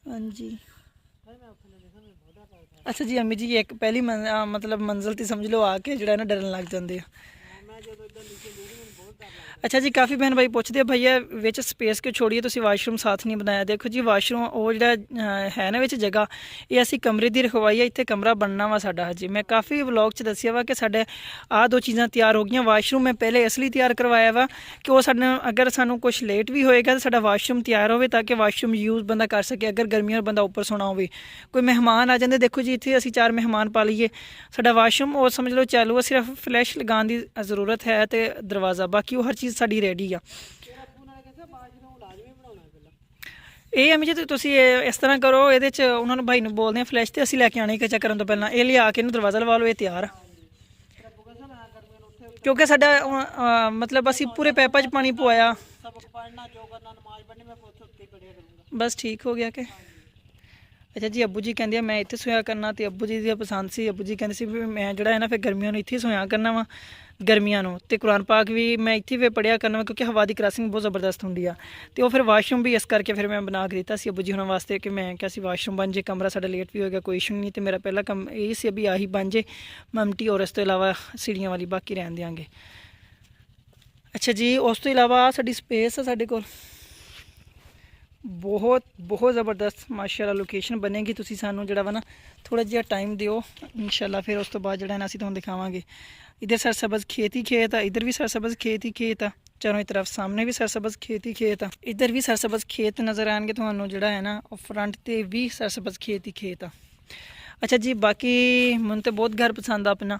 ਹਾਂਜੀ ਅੱਛਾ ਜੀ ਅਮੀ ਜੀ ਇੱਕ ਪਹਿਲੀ ਮਤਲਬ ਮੰਜ਼ਿਲ ਤੇ ਸਮਝ ਲਓ ਆ ਕੇ ਜਿਹੜਾ ਨਾ ਡਰਨ ਲੱਗ ਜਾਂਦੇ ਆ। ਅੱਛਾ ਜੀ ਕਾਫੀ ਭੈਣ ਭਾਈ ਪੁੱਛਦੇ ਆ ਭਈਆ ਵਿੱਚ ਸਪੇਸ ਕਿਉਂ ਛੋੜੀਏ, ਤੁਸੀਂ ਵਾਸ਼ਰੂਮ ਸਾਥ ਨਹੀਂ ਬਣਾਇਆ। ਦੇਖੋ ਜੀ ਵਾਸ਼ਰੂਮ ਉਹ ਜਿਹੜਾ ਹੈ ਨਾ ਵਿੱਚ ਜਗ੍ਹਾ, ਇਹ ਅਸੀਂ ਕਮਰੇ ਦੀ ਰਖਵਾਈ ਹੈ, ਇੱਥੇ ਕਮਰਾ ਬਣਨਾ ਵਾ ਸਾਡਾ। ਹਜੇ ਮੈਂ ਕਾਫੀ ਵਲੌਗ 'ਚ ਦੱਸਿਆ ਵਾ ਕਿ ਸਾਡੇ ਆਹ 2 ਚੀਜ਼ਾਂ ਤਿਆਰ ਹੋ ਗਈਆਂ। ਵਾਸ਼ਰੂਮ ਮੈਂ ਪਹਿਲੇ ਇਸ ਲਈ ਤਿਆਰ ਕਰਵਾਇਆ ਵਾ ਕਿ ਉਹ ਸਾਨੂੰ ਅਗਰ ਸਾਨੂੰ ਕੁਛ ਲੇਟ ਵੀ ਹੋਏਗਾ ਤਾਂ ਸਾਡਾ ਵਾਸ਼ਰੂਮ ਤਿਆਰ ਹੋਵੇ, ਤਾਂ ਕਿ ਵਾਸ਼ਰੂਮ ਯੂਜ਼ ਬੰਦਾ ਕਰ ਸਕੇ। ਅਗਰ ਗਰਮੀਆਂ ਬੰਦਾ ਉੱਪਰ ਸੋਣਾ ਹੋਵੇ, ਕੋਈ ਮਹਿਮਾਨ ਆ ਜਾਂਦੇ, ਦੇਖੋ ਜੀ ਇੱਥੇ ਅਸੀਂ 4 ਮਹਿਮਾਨ ਪਾ ਲਈਏ, ਸਾਡਾ ਵਾਸ਼ਰੂਮ ਉਹ ਸਮਝ ਲਓ ਚਾਲੂ ਆ, ਸਿਰਫ ਫਲੈਸ਼ ਲਗਾਉਣ ਦੀ ਜ਼ਰੂਰਤ ਹੈ ਅਤੇ ਦਰਵਾਜ਼ਾ, ਬਾਕੀ ਉਹ ਹਰ ਚੀਜ਼ ਸਾਡੀ ਰੈਡੀ ਆ। ਇਹ ਅਮੀ ਜੀ ਤੁਸੀਂ ਇਸ ਤਰ੍ਹਾਂ ਕਰੋ, ਇਹਦੇ 'ਚ ਉਹਨਾਂ ਨੂੰ ਭਾਈ ਨੂੰ ਬੋਲਦੇ ਆ ਫਲੈਸ਼ ਤੇ ਅਸੀਂ ਲੈ ਕੇ ਆਉਣੇ ਕੱਚਾ ਕਰਨ ਤੋਂ ਪਹਿਲਾਂ ਇਹ ਲਿਆ ਕੇ ਇਹਨੂੰ ਦਰਵਾਜ਼ਾ ਲਵਾ ਲਓ, ਇਹ ਤਿਆਰ ਆ। ਕਿਉਂਕਿ ਸਾਡਾ ਮਤਲਬ ਅਸੀਂ ਪੂਰੇ ਪੈਪਾਂ 'ਚ ਪਾਣੀ ਪਵਾਇਆ, ਬਸ ਠੀਕ ਹੋ ਗਿਆ ਕਿ। ਅੱਛਾ ਜੀ ਅੱਬੂ ਜੀ ਕਹਿੰਦੇ ਆ ਮੈਂ ਇੱਥੇ ਸੋਇਆ ਕਰਨਾ, ਅਤੇ ਅੱਬੂ ਜੀ ਦੀ ਪਸੰਦ ਸੀ। ਅੱਬੂ ਜੀ ਕਹਿੰਦੇ ਸੀ ਵੀ ਮੈਂ ਜਿਹੜਾ ਹੈ ਨਾ ਫਿਰ ਗਰਮੀਆਂ ਨੂੰ ਇੱਥੇ ਸੋਇਆ ਕਰਨਾ ਵਾ, ਗਰਮੀਆਂ ਨੂੰ, ਅਤੇ ਕੁਰਾਨ ਪਾਕ ਵੀ ਮੈਂ ਇੱਥੇ ਵੀ ਪੜ੍ਹਿਆ ਕਰਨਾ ਵਾ, ਕਿਉਂਕਿ ਹਵਾ ਦੀ ਕ੍ਰਾਸਿੰਗ ਬਹੁਤ ਜ਼ਬਰਦਸਤ ਹੁੰਦੀ ਆ। ਅਤੇ ਉਹ ਫਿਰ ਵਾਸ਼ਰੂਮ ਵੀ ਇਸ ਕਰਕੇ ਫਿਰ ਮੈਂ ਬਣਾ ਕੇ ਦਿੱਤਾ ਸੀ ਅੱਬੂ ਜੀ ਉਹਨਾਂ ਵਾਸਤੇ, ਕਿ ਮੈਂ ਕਿਹਾ ਸੀ ਵਾਸ਼ਰੂਮ ਬਣ ਜੇ, ਕਮਰਾ ਸਾਡਾ ਲੇਟ ਵੀ ਹੋਏਗਾ ਕੋਈ ਇਸ਼ੂ ਨਹੀਂ। ਅਤੇ ਮੇਰਾ ਪਹਿਲਾ ਕੰਮ ਇਹ ਸੀ ਵੀ ਆਹੀ ਬਣ ਜੇ ਮਮਟੀ, ਔਰ ਇਸ ਤੋਂ ਇਲਾਵਾ ਸੀੜੀਆਂ ਵਾਲੀ ਬਾਕੀ ਰਹਿਣ ਦਿਆਂਗੇ। ਅੱਛਾ ਜੀ ਉਸ ਤੋਂ ਇਲਾਵਾ ਸਾਡੀ ਸਪੇਸ ਆ ਸਾਡੇ ਕੋਲ ਬਹੁਤ ਬਹੁਤ ਜ਼ਬਰਦਸਤ ਮਾਸ਼ਾਅੱਲਾ ਲੋਕੇਸ਼ਨ ਬਣੇਗੀ। ਤੁਸੀਂ ਸਾਨੂੰ ਜਿਹੜਾ ਵਾ ਨਾ ਥੋੜਾ ਜਿਹਾ ਟਾਈਮ ਦਿਓ ਇਨਸ਼ਾਅੱਲਾ, ਫਿਰ ਉਸ ਤੋਂ ਬਾਅਦ ਜਿਹੜਾ ਨਾ ਅਸੀਂ ਤੁਹਾਨੂੰ ਦਿਖਾਵਾਂਗੇ। इधर सरसब्ज़ खेत ही खेत है, इधर भी सरसब्ज़ खेत ही खेत है, चारों तरफ सामने भी सरसब्ज़ खेत ही खेत है, इधर भी सरसब्ज़ खेत नज़र आएंगे ਤੁਹਾਨੂੰ ਜਿਹੜਾ ਹੈ ਨਾ, और फ्रंट ਤੇ भी सरसब्ज़ खेत ही खेत है। अच्छा जी, बाकी मन तो बहुत घर पसंद अपना,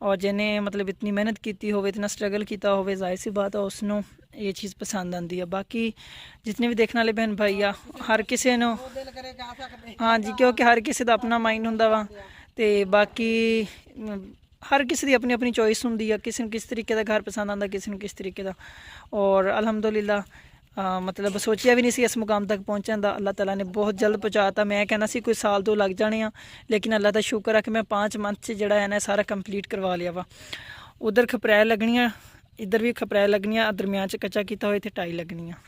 और जिन्हें मतलब इतनी मेहनत की हो, इतना स्ट्रगल किया हो, जाहिर सी बात है उसनों ये चीज़ पसंद आती है। बाकी जितने भी देखने वाले बहन भाई आ, हर किसी नो हाँ जी, क्योंकि हर किसी का अपना माइंड होंदा वा, ते बाकी हर किसी की अपनी अपनी चॉइस होंदी है, किसी को किस तरीके का घर पसंद आता, किसी को किस तरीके का। और अल्हम्दुलिल्लाह मतलब सोचिया भी नहीं सी इस मुकाम तक पहुँचने का, अल्लाह ताला ने बहुत जल्द पहुँचाता। मैं कहना सी कोई साल 2 लग जाने आ, लेकिन अल्लाह का शुक्र है कि मैं 5 मंथ से जड़ा है ना सारा कंप्लीट करवा लिया वा। उधर खपराए लगनियाँ, इधर भी खपराए लगनियाँ, दरम्यान च कच्चा किया हुआ, इतने टाई लगनियाँ।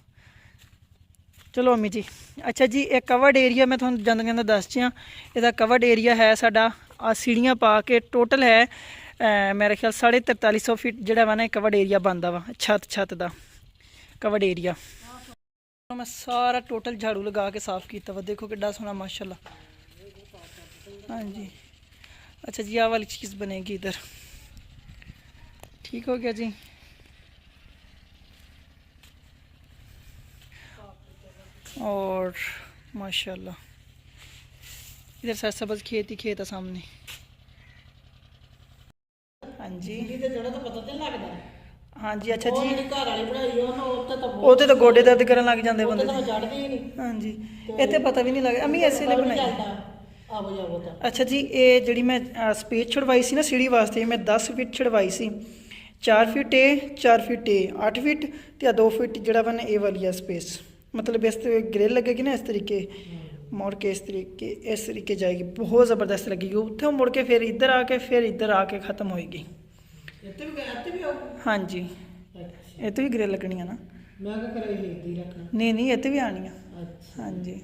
चलो अम्मी जी, अच्छा जी, एक कवर्ड एरिया मैं थोड़ा जांदा जांदा दस दियां, इसका कवर्ड एरिया है साडा सीढ़ियाँ पा के टोटल है मेरे ख्याल 4350 फीट जड़ा वा ना कवर्ड एरिया बनता वा, छत का कवर्ड एरिया। मैं सारा टोटल झाड़ू लगा के साफ किया वा, देखो कितना सोहना माशाल्लाह। हाँ जी, अच्छा जी, आह वाली चीज़ बनेगी इधर, ठीक हो गया जी। और माशाल्लाह इधर सरसब्ज़ खेत ही खेत है सामने। हाँ जी, हाँ जी, अच्छा जी, उते तो गोडे दर्द करन लग जाते बंदे दे। हाँ जी, इतने पता भी नहीं लगे अम्मी ऐसे लिए बनाई। अच्छा जी, ये जी मैं स्पेस छुड़वाई सी ना सीढ़ी वास्ते, मैं 10 फीट छुड़वाई सी, 4 फीट ए 4 फीट ए 8 फीट तो 2 फीट जड़ा वा ना ये वाली है स्पेस, मतलब इस ग्रिल लगेगी ना इस तरीके मोड़ के इस तरीके जाएगी, बहुत ज़बरदस्त लगेगी। उतो मुड़ के फिर इधर आके ख़त्म होएगी। हाँ जी, ये तो भी ग्रिल लगनी है ना, नहीं नहीं ये भी आनी है। हाँ जी,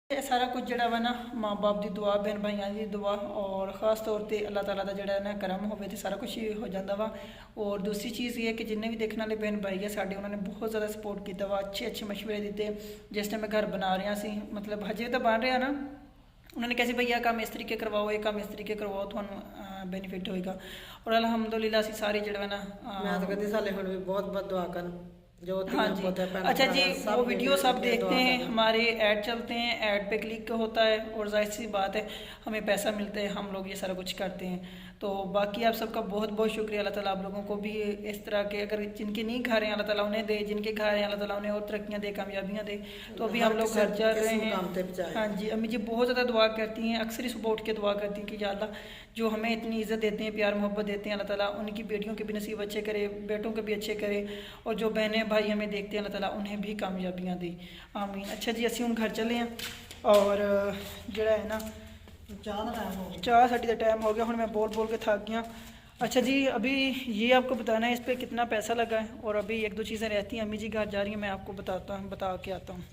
ये सारा कुछ जड़ा वा ना माँ बाप की दुआ, बहन भाइयों की दुआ, और ख़ास तौर पर अल्लाह ताला का जड़ा ना करम होवे तो सारा कुछ ही हो जाता वा। और दूसरी चीज़ ये है कि जिन्हें भी देखने वाले बहन भाई है साढ़े, उन्होंने बहुत ज़्यादा सपोर्ट किया वा, अच्छे मशवरे दिते। जिस टाइम मैं घर बना रहा सी, मतलब हजे तो बन रहा ना, उन्होंने कैसे भैया काम इस तरीके करवाओ, ये काम इस तरीके करवाओ, थानू बेनीफिट होएगा। और अल्हम्दुलिल्लाह असीं सारे जड़ा ना मैं तो कहती साले हुण भी बहुत बहुत दुआ करन जो। हाँ जी, अच्छा जी, वो वीडियो सब देखते हैं, हमारे ऐड चलते हैं, ऐड पे क्लिक होता है और जाहिर सी बात है हमें पैसा मिलता है, हम लोग ये सारा कुछ करते हैं। तो बाकी आप सबका बहुत बहुत शुक्रिया, अल्लाह ताला आप लोगों को भी इस तरह के, अगर जिनके नहीं खा रहे हैं अल्लाह ताला उन्हें दे, जिनके खा रहे हैं अल्लाह ताला उन्हें और तरक्कियाँ दे, कामयाबियाँ दे। तो अभी हम लोग घर चल रहे हैं। हाँ जी, अम्मी जी बहुत ज़्यादा दुआ करती हैं, अक्सर ही सुबह उठ के दुआ करती हैं कि या अल्लाह जो हमें इतनी इज़्ज़त देते हैं, प्यार मोहब्बत देते हैं, अल्लाह ताला उनकी बेटियों के भी नसीब अच्छे करे, बेटों के भी अच्छे करे, और जो बहनें भाई हमें देखते हैं अल्लाह ताला उन्हें भी कामयाबियाँ दे, आमीन। अच्छा जी, असीं हुण घर चले हैं, और जड़ा है ना चाह साड़ी का टाइम हो गया, हुण मैं बोल बोल के थक गया। अच्छा जी, अभी ये आपको बताना है इस पर कितना पैसा लगा है, और अभी 1-2 चीज़ें रहती हैं, अम्मी जी घर जा रही हैं, मैं आपको बता के आता हूँ।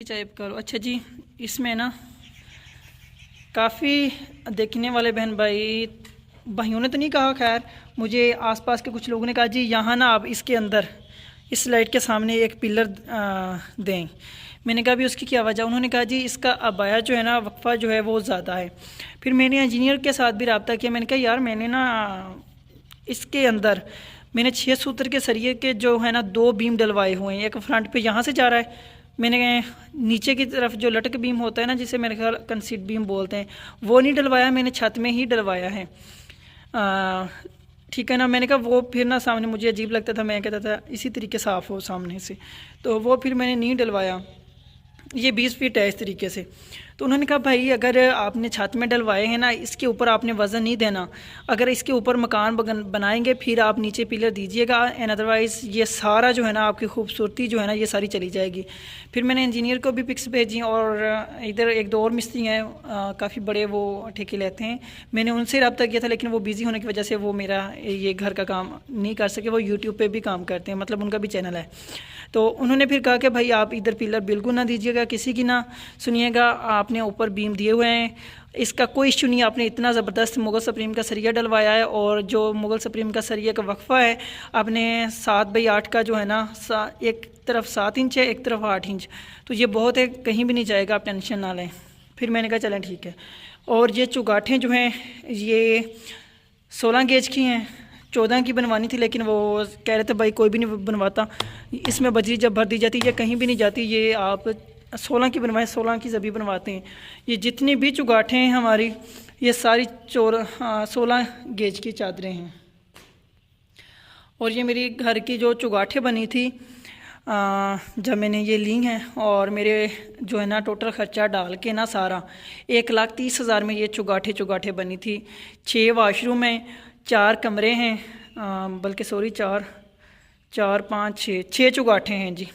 चाइप करो। अच्छा जी, इसमें ना काफ़ी देखने वाले बहन भाइयों ने तो नहीं कहा, खैर मुझे आसपास के कुछ लोगों ने कहा जी यहाँ ना आप इसके अंदर इस लाइट के सामने एक पिलर दें। मैंने कहा भी उसकी क्या वजह, उन्होंने कहा जी इसका अबाया जो है ना वक्फा जो है वो ज़्यादा है। फिर मैंने इंजीनियर के साथ भी रब्ता किया, मैंने कहा यार मैंने ना इसके अंदर मैंने 6 सूत्र के सरिये के जो है ना 2 बीम डलवाए हुए हैं, एक फ्रंट पे यहाँ से जा रहा है, मैंने नीचे की तरफ जो लटक बीम होता है ना जिसे मेरे ख्याल कंसीड बीम बोलते हैं वो नहीं डलवाया, मैंने छत में ही डलवाया है, ठीक है ना। मैंने कहा वो फिर ना सामने मुझे अजीब लगता था, मैं कहता था इसी तरीके साफ़ हो सामने से, तो वो फिर मैंने नहीं डलवाया। ये 20 फीट है इस तरीके से। तो उन्होंने कहा भाई अगर आपने छत में डलवाए हैं ना, इसके ऊपर आपने वज़न नहीं देना, अगर इसके ऊपर मकान बनाएंगे फिर आप नीचे पिलर दीजिएगा, एंड अदरवाइज़ ये सारा जो है ना आपकी खूबसूरती जो है ना ये सारी चली जाएगी। फिर मैंने इंजीनियर को भी पिक्स भेजी, और इधर 1-2 और मिस्त्री हैं काफ़ी बड़े, वो ठेके लेते हैं, मैंने उनसे रब्ता किया था, लेकिन वो बिज़ी होने की वजह से वो मेरा ये घर का काम नहीं कर सके, वो यूट्यूब पर भी काम करते हैं, मतलब उनका भी चैनल है। तो उन्होंने फिर कहा कि भाई आप इधर पिलर बिल्कुल ना दीजिएगा, किसी की ना सुनिएगा, आपने ऊपर बीम दिए हुए हैं, इसका कोई इशू नहीं। आपने इतना ज़बरदस्त मुग़ल सुप्रीम का सरिया डलवाया है, और जो मुग़ल सुप्रीम का सरिया का वक्फ़ा है आपने 7x8 का जो है ना, एक तरफ 7 इंच है, एक तरफ 8 इंच, तो ये बहुत है, कहीं भी नहीं जाएगा, आप टेंशन ना लें। फिर मैंने कहा चलें ठीक है। और ये चुगाठें जो हैं ये 16 गेज की हैं, 14 की बनवानी थी, लेकिन वो कह रहे थे भाई कोई भी नहीं बनवाता, इसमें बजरी जब भर दी जाती है ये कहीं भी नहीं जाती, ये आप 16 की बनवाएं, 16 की सभी बनवाते हैं। ये जितनी भी चुगाठें हैं हमारी, ये सारी 16 गेज की चादरें हैं। और ये मेरी घर की जो चुगाठें बनी थी जब मैंने ये ली हैं, और मेरे जो है ना टोटल ख़र्चा डाल के ना सारा 1,30,000 में ये चुगाठें बनी थी। 6 वाशरूम हैं, 4 कमरे हैं, बल्कि सॉरी 4 5 6 चुगाठें हैं जी,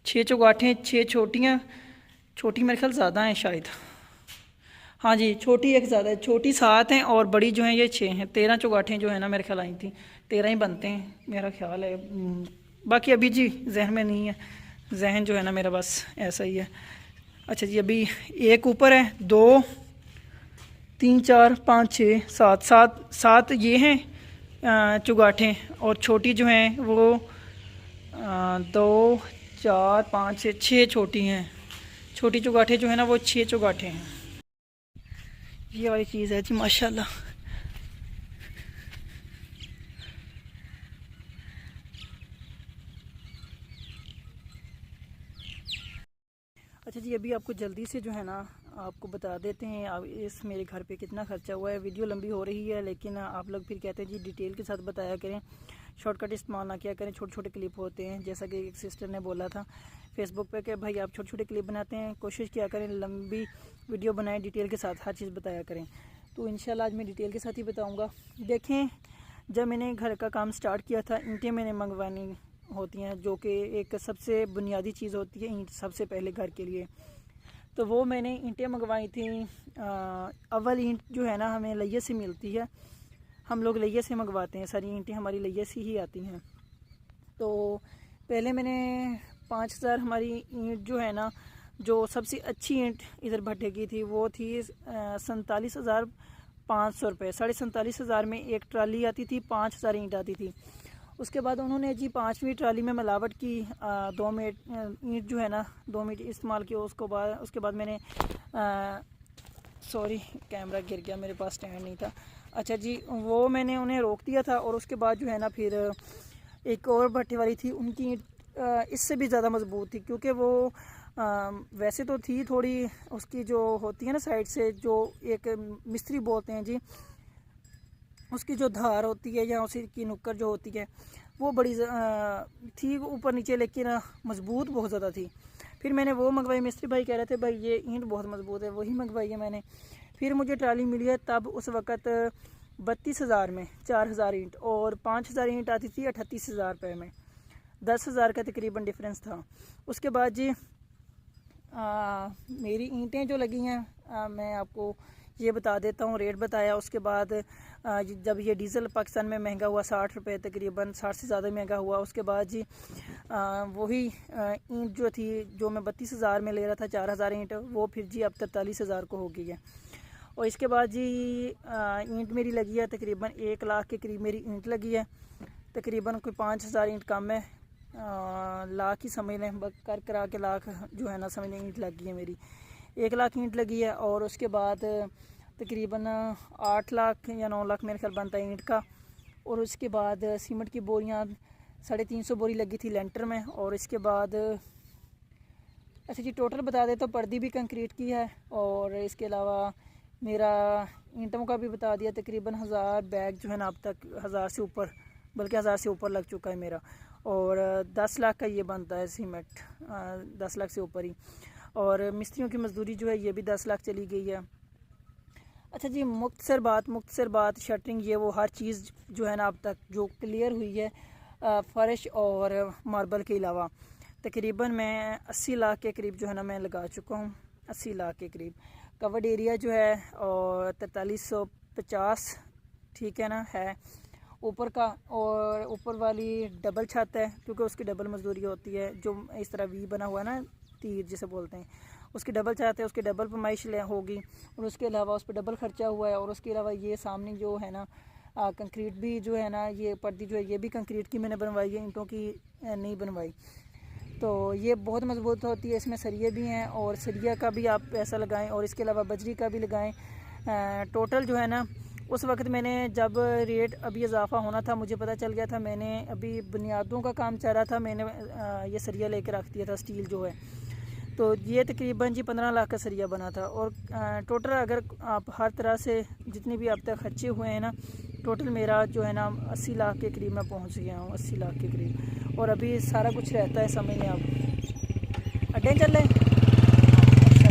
6 चुगाठें, 6 छोटियाँ, छोटी मेरे ख्याल ज़्यादा हैं शायद, हाँ जी छोटी एक ज़्यादा है, छोटी 7 हैं और बड़ी जो हैं ये 6 हैं। 13 चुगाठें जो है ना मेरे ख्याल आई थी, 13 ही बनते हैं मेरा ख्याल है, बाकी अभी जी जहन में नहीं है, जहन जो है ना मेरा बस ऐसा ही है। अच्छा जी, अभी एक ऊपर है, 2 3 4 5 6 7 ये हैं चुगाठें, और छोटी जो हैं वो 2 4 5 6 छोटी हैं। छोटी चुगाठें जो है ना वो 6 चुगाठें हैं। ये वाली चीज़ है जी माशाल्लाह। अच्छा जी, अभी आपको जल्दी से जो है ना आपको बता देते हैं अब इस मेरे घर पे कितना खर्चा हुआ है। वीडियो लंबी हो रही है, लेकिन आप लोग फिर कहते हैं जी डिटेल के साथ बताया करें, शॉर्टकट इस्तेमाल ना किया करें। छोटे छोटे क्लिप होते हैं, जैसा कि एक सिस्टर ने बोला था फेसबुक पे कि भाई आप छोटे छोटे क्लिप बनाते हैं, कोशिश किया करें लंबी वीडियो बनाएं, डिटेल के साथ हर चीज़ बताया करें। तो इंशाल्लाह आज मैं डिटेल के साथ ही बताऊँगा। देखें, जब मैंने घर का काम स्टार्ट किया था, ईंटें मैंने मंगवानी होती हैं, जो कि एक सबसे बुनियादी चीज़ होती है ईंट सबसे पहले घर के लिए। तो वो मैंने ईंटें मंगवाई थी। अव्वल ईंट जो है ना हमें लैया से मिलती है, हम लोग लैया से मंगवाते हैं, सारी ईंटें हमारी लैया से ही आती हैं। तो पहले मैंने 5,000 हमारी ईंट जो है ना, जो सबसे अच्छी ईंट इधर भट्टे की थी वो थी 47,500 रुपये। 47,500 में एक ट्राली आती थी, 5,000 ईंट आती थी। उसके बाद उन्होंने जी 5वीं ट्राली में मिलावट की, 2 मीट ईंट जो है ना 2 मीट इस्तेमाल किया। उसके बाद मैंने सॉरी कैमरा गिर गया, मेरे पास स्टैंड नहीं था। अच्छा जी, वो मैंने उन्हें रोक दिया था। और उसके बाद जो है ना फिर एक और भट्टी वाली थी, उनकी ईंट इससे भी ज़्यादा मजबूत थी, क्योंकि वो वैसे तो थी थोड़ी, उसकी जो होती है ना साइड से जो एक मिस्त्री बोलते हैं जी, उसकी जो धार होती है या उसकी नुक्कड़ जो होती है वो बड़ी थी ऊपर नीचे, लेकिन मजबूत बहुत ज़्यादा थी। फिर मैंने वो मंगवाई, मिस्त्री भाई कह रहे थे भाई ये ईंट बहुत मजबूत है, वही मंगवाई है मैंने। फिर मुझे ट्राली मिली है तब उस वक़्त 32,000 में 4,000 ईंट, और 5,000 ईंट आती थी 38,000 रुपये में, 10,000 का तकरीबन डिफरेंस था। उसके बाद जी मेरी ईंटें जो लगी हैं मैं आपको ये बता देता हूँ, रेट बताया। उसके बाद जब ये डीज़ल पाकिस्तान में महंगा हुआ 60 रुपये, तकरीबन 60 से ज़्यादा महंगा हुआ। उसके बाद जी वही ईंट जो थी जो मैं 32,000 में ले रहा था, 4,000 ईंट, वो फिर जी अब 43,000 को हो गई है। और इसके बाद जी ईंट मेरी लगी है तकरीबन 1 लाख के करीब मेरी ईंट लगी है, तकरीबन कोई 5,000 ईंट कम है, लाख ही समझ लें, कर करा के लाख जो है ना समझ लें ईंट लगी है मेरी, 1 लाख ईंट लगी है। और उसके बाद तकरीबन 8 लाख या 9 लाख मेरे ख्याल बनता है ईंट का। और उसके बाद सीमेंट की बोरियाँ 350 बोरी लगी थी लेंटर में। और इसके बाद अच्छा जी टोटल बता दे तो पर्दी भी कंक्रीट की है, और इसके अलावा मेरा ईंटों का भी बता दिया, तकरीबन 1000 बैग जो है ना अब तक 1000 से ऊपर, बल्कि 1000 से ऊपर लग चुका है मेरा। और 10 लाख का ये बनता है सीमेंट, 10 लाख से ऊपर ही। और मिस्त्रियों की मजदूरी जो है ये भी 10 लाख चली गई है। अच्छा जी, मुख्तसर बात शटरिंग ये वो हर चीज़ जो है ना अब तक जो क्लियर हुई है फ़र्श और मार्बल के अलावा, तकरीबन मैं 80 लाख के करीब जो है ना मैं लगा चुका हूँ, 80 लाख के करीब। कवर्ड एरिया जो है और 4350 ठीक है ना है। ऊपर का, और ऊपर वाली डबल छत है क्योंकि उसकी डबल मजदूरी होती है, जो इस तरह वी बना हुआ है ना, तीर जिसे बोलते हैं, उसकी डबल छत है, उसकी डबल पैमाइश होगी, और उसके अलावा उस पर डबल खर्चा हुआ है। और उसके अलावा ये सामने जो है ना कंक्रीट भी जो है ना, ये पर्दी जो है ये भी कंक्रीट की मैंने बनवाई है, ईंटों की नहीं बनवाई। तो ये बहुत मज़बूत होती है, इसमें सरिये भी हैं और सरिया का भी आप पैसा लगाएं और इसके अलावा बजरी का भी लगाएं। टोटल जो है ना, उस वक्त मैंने जब रेट अभी इजाफा होना था मुझे पता चल गया था, मैंने अभी बुनियादों का काम चल रहा था, मैंने ये सरिया लेकर रख दिया था स्टील जो है। तो ये तकरीबन जी 15 लाख का सरिया बना था। और टोटल अगर आप हर तरह से जितनी भी अब तक खर्चे हुए हैं ना, टोटल मेरा जो है ना 80 लाख के करीब मैं पहुंच गया हूँ, 80 लाख के करीब। और अभी सारा कुछ रहता है, समझ लें आप अड्डे चल रहे अच्छा,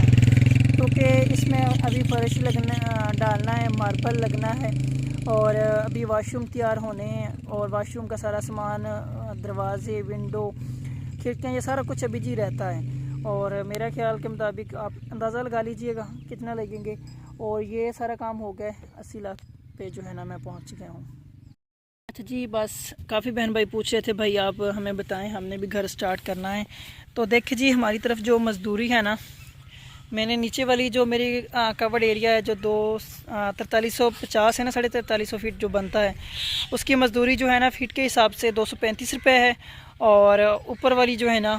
क्योंकि इसमें अभी फर्श लगना डालना है, मार्बल लगना है, और अभी वाशरूम तैयार होने हैं, और वाशरूम का सारा सामान, दरवाजे, विंडो, खिड़कियाँ, ये सारा कुछ अभी जी रहता है। और मेरा ख्याल के मुताबिक आप अंदाज़ा लगा लीजिएगा कितना लगेंगे। और ये सारा काम हो गया, 80 लाख पे जो है ना मैं पहुंच गया हूँ। अच्छा जी, बस काफ़ी बहन भाई पूछ रहे थे भाई आप हमें बताएं, हमने भी घर स्टार्ट करना है। तो देखिए जी, हमारी तरफ जो मज़दूरी है ना, मैंने नीचे वाली जो मेरी कवर्ड एरिया है जो 4350 है ना, 4350 फीट जो बनता है, उसकी मज़दूरी जो है ना फीट के हिसाब से 235 रुपये है। और ऊपर वाली जो है ना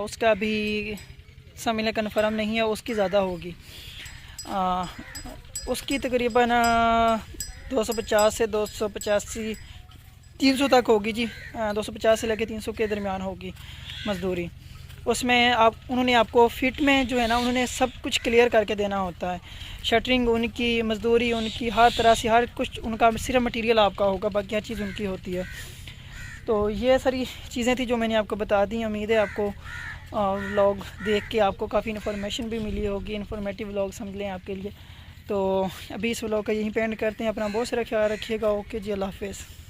उसका भी समझ कन्फर्म नहीं है, उसकी ज़्यादा होगी, उसकी तकरीबन 250 से 285 300 तक होगी जी, 250 से लेकर 300 के दरमियान होगी मज़दूरी। उसमें उन्होंने आपको फिट में जो है ना, उन्होंने सब कुछ क्लियर करके देना होता है, शटरिंग उनकी, मज़दूरी उनकी, हर तरह से हर कुछ उनका, सिर्फ मटेरियल आपका होगा, बाकी हर चीज़ उनकी होती है। तो ये सारी चीज़ें थी जो मैंने आपको बता दी। उम्मीद है आपको व्लॉग देख के आपको काफ़ी इन्फॉर्मेशन भी मिली होगी, इन्फॉर्मेटिव व्लॉग समझ लें आपके लिए। तो अभी इस व्लॉग का यहीं पे एंड करते हैं। अपना बहुत सारा ख्याल रखिएगा। ओके जी, अल्लाह हाफ़िज़।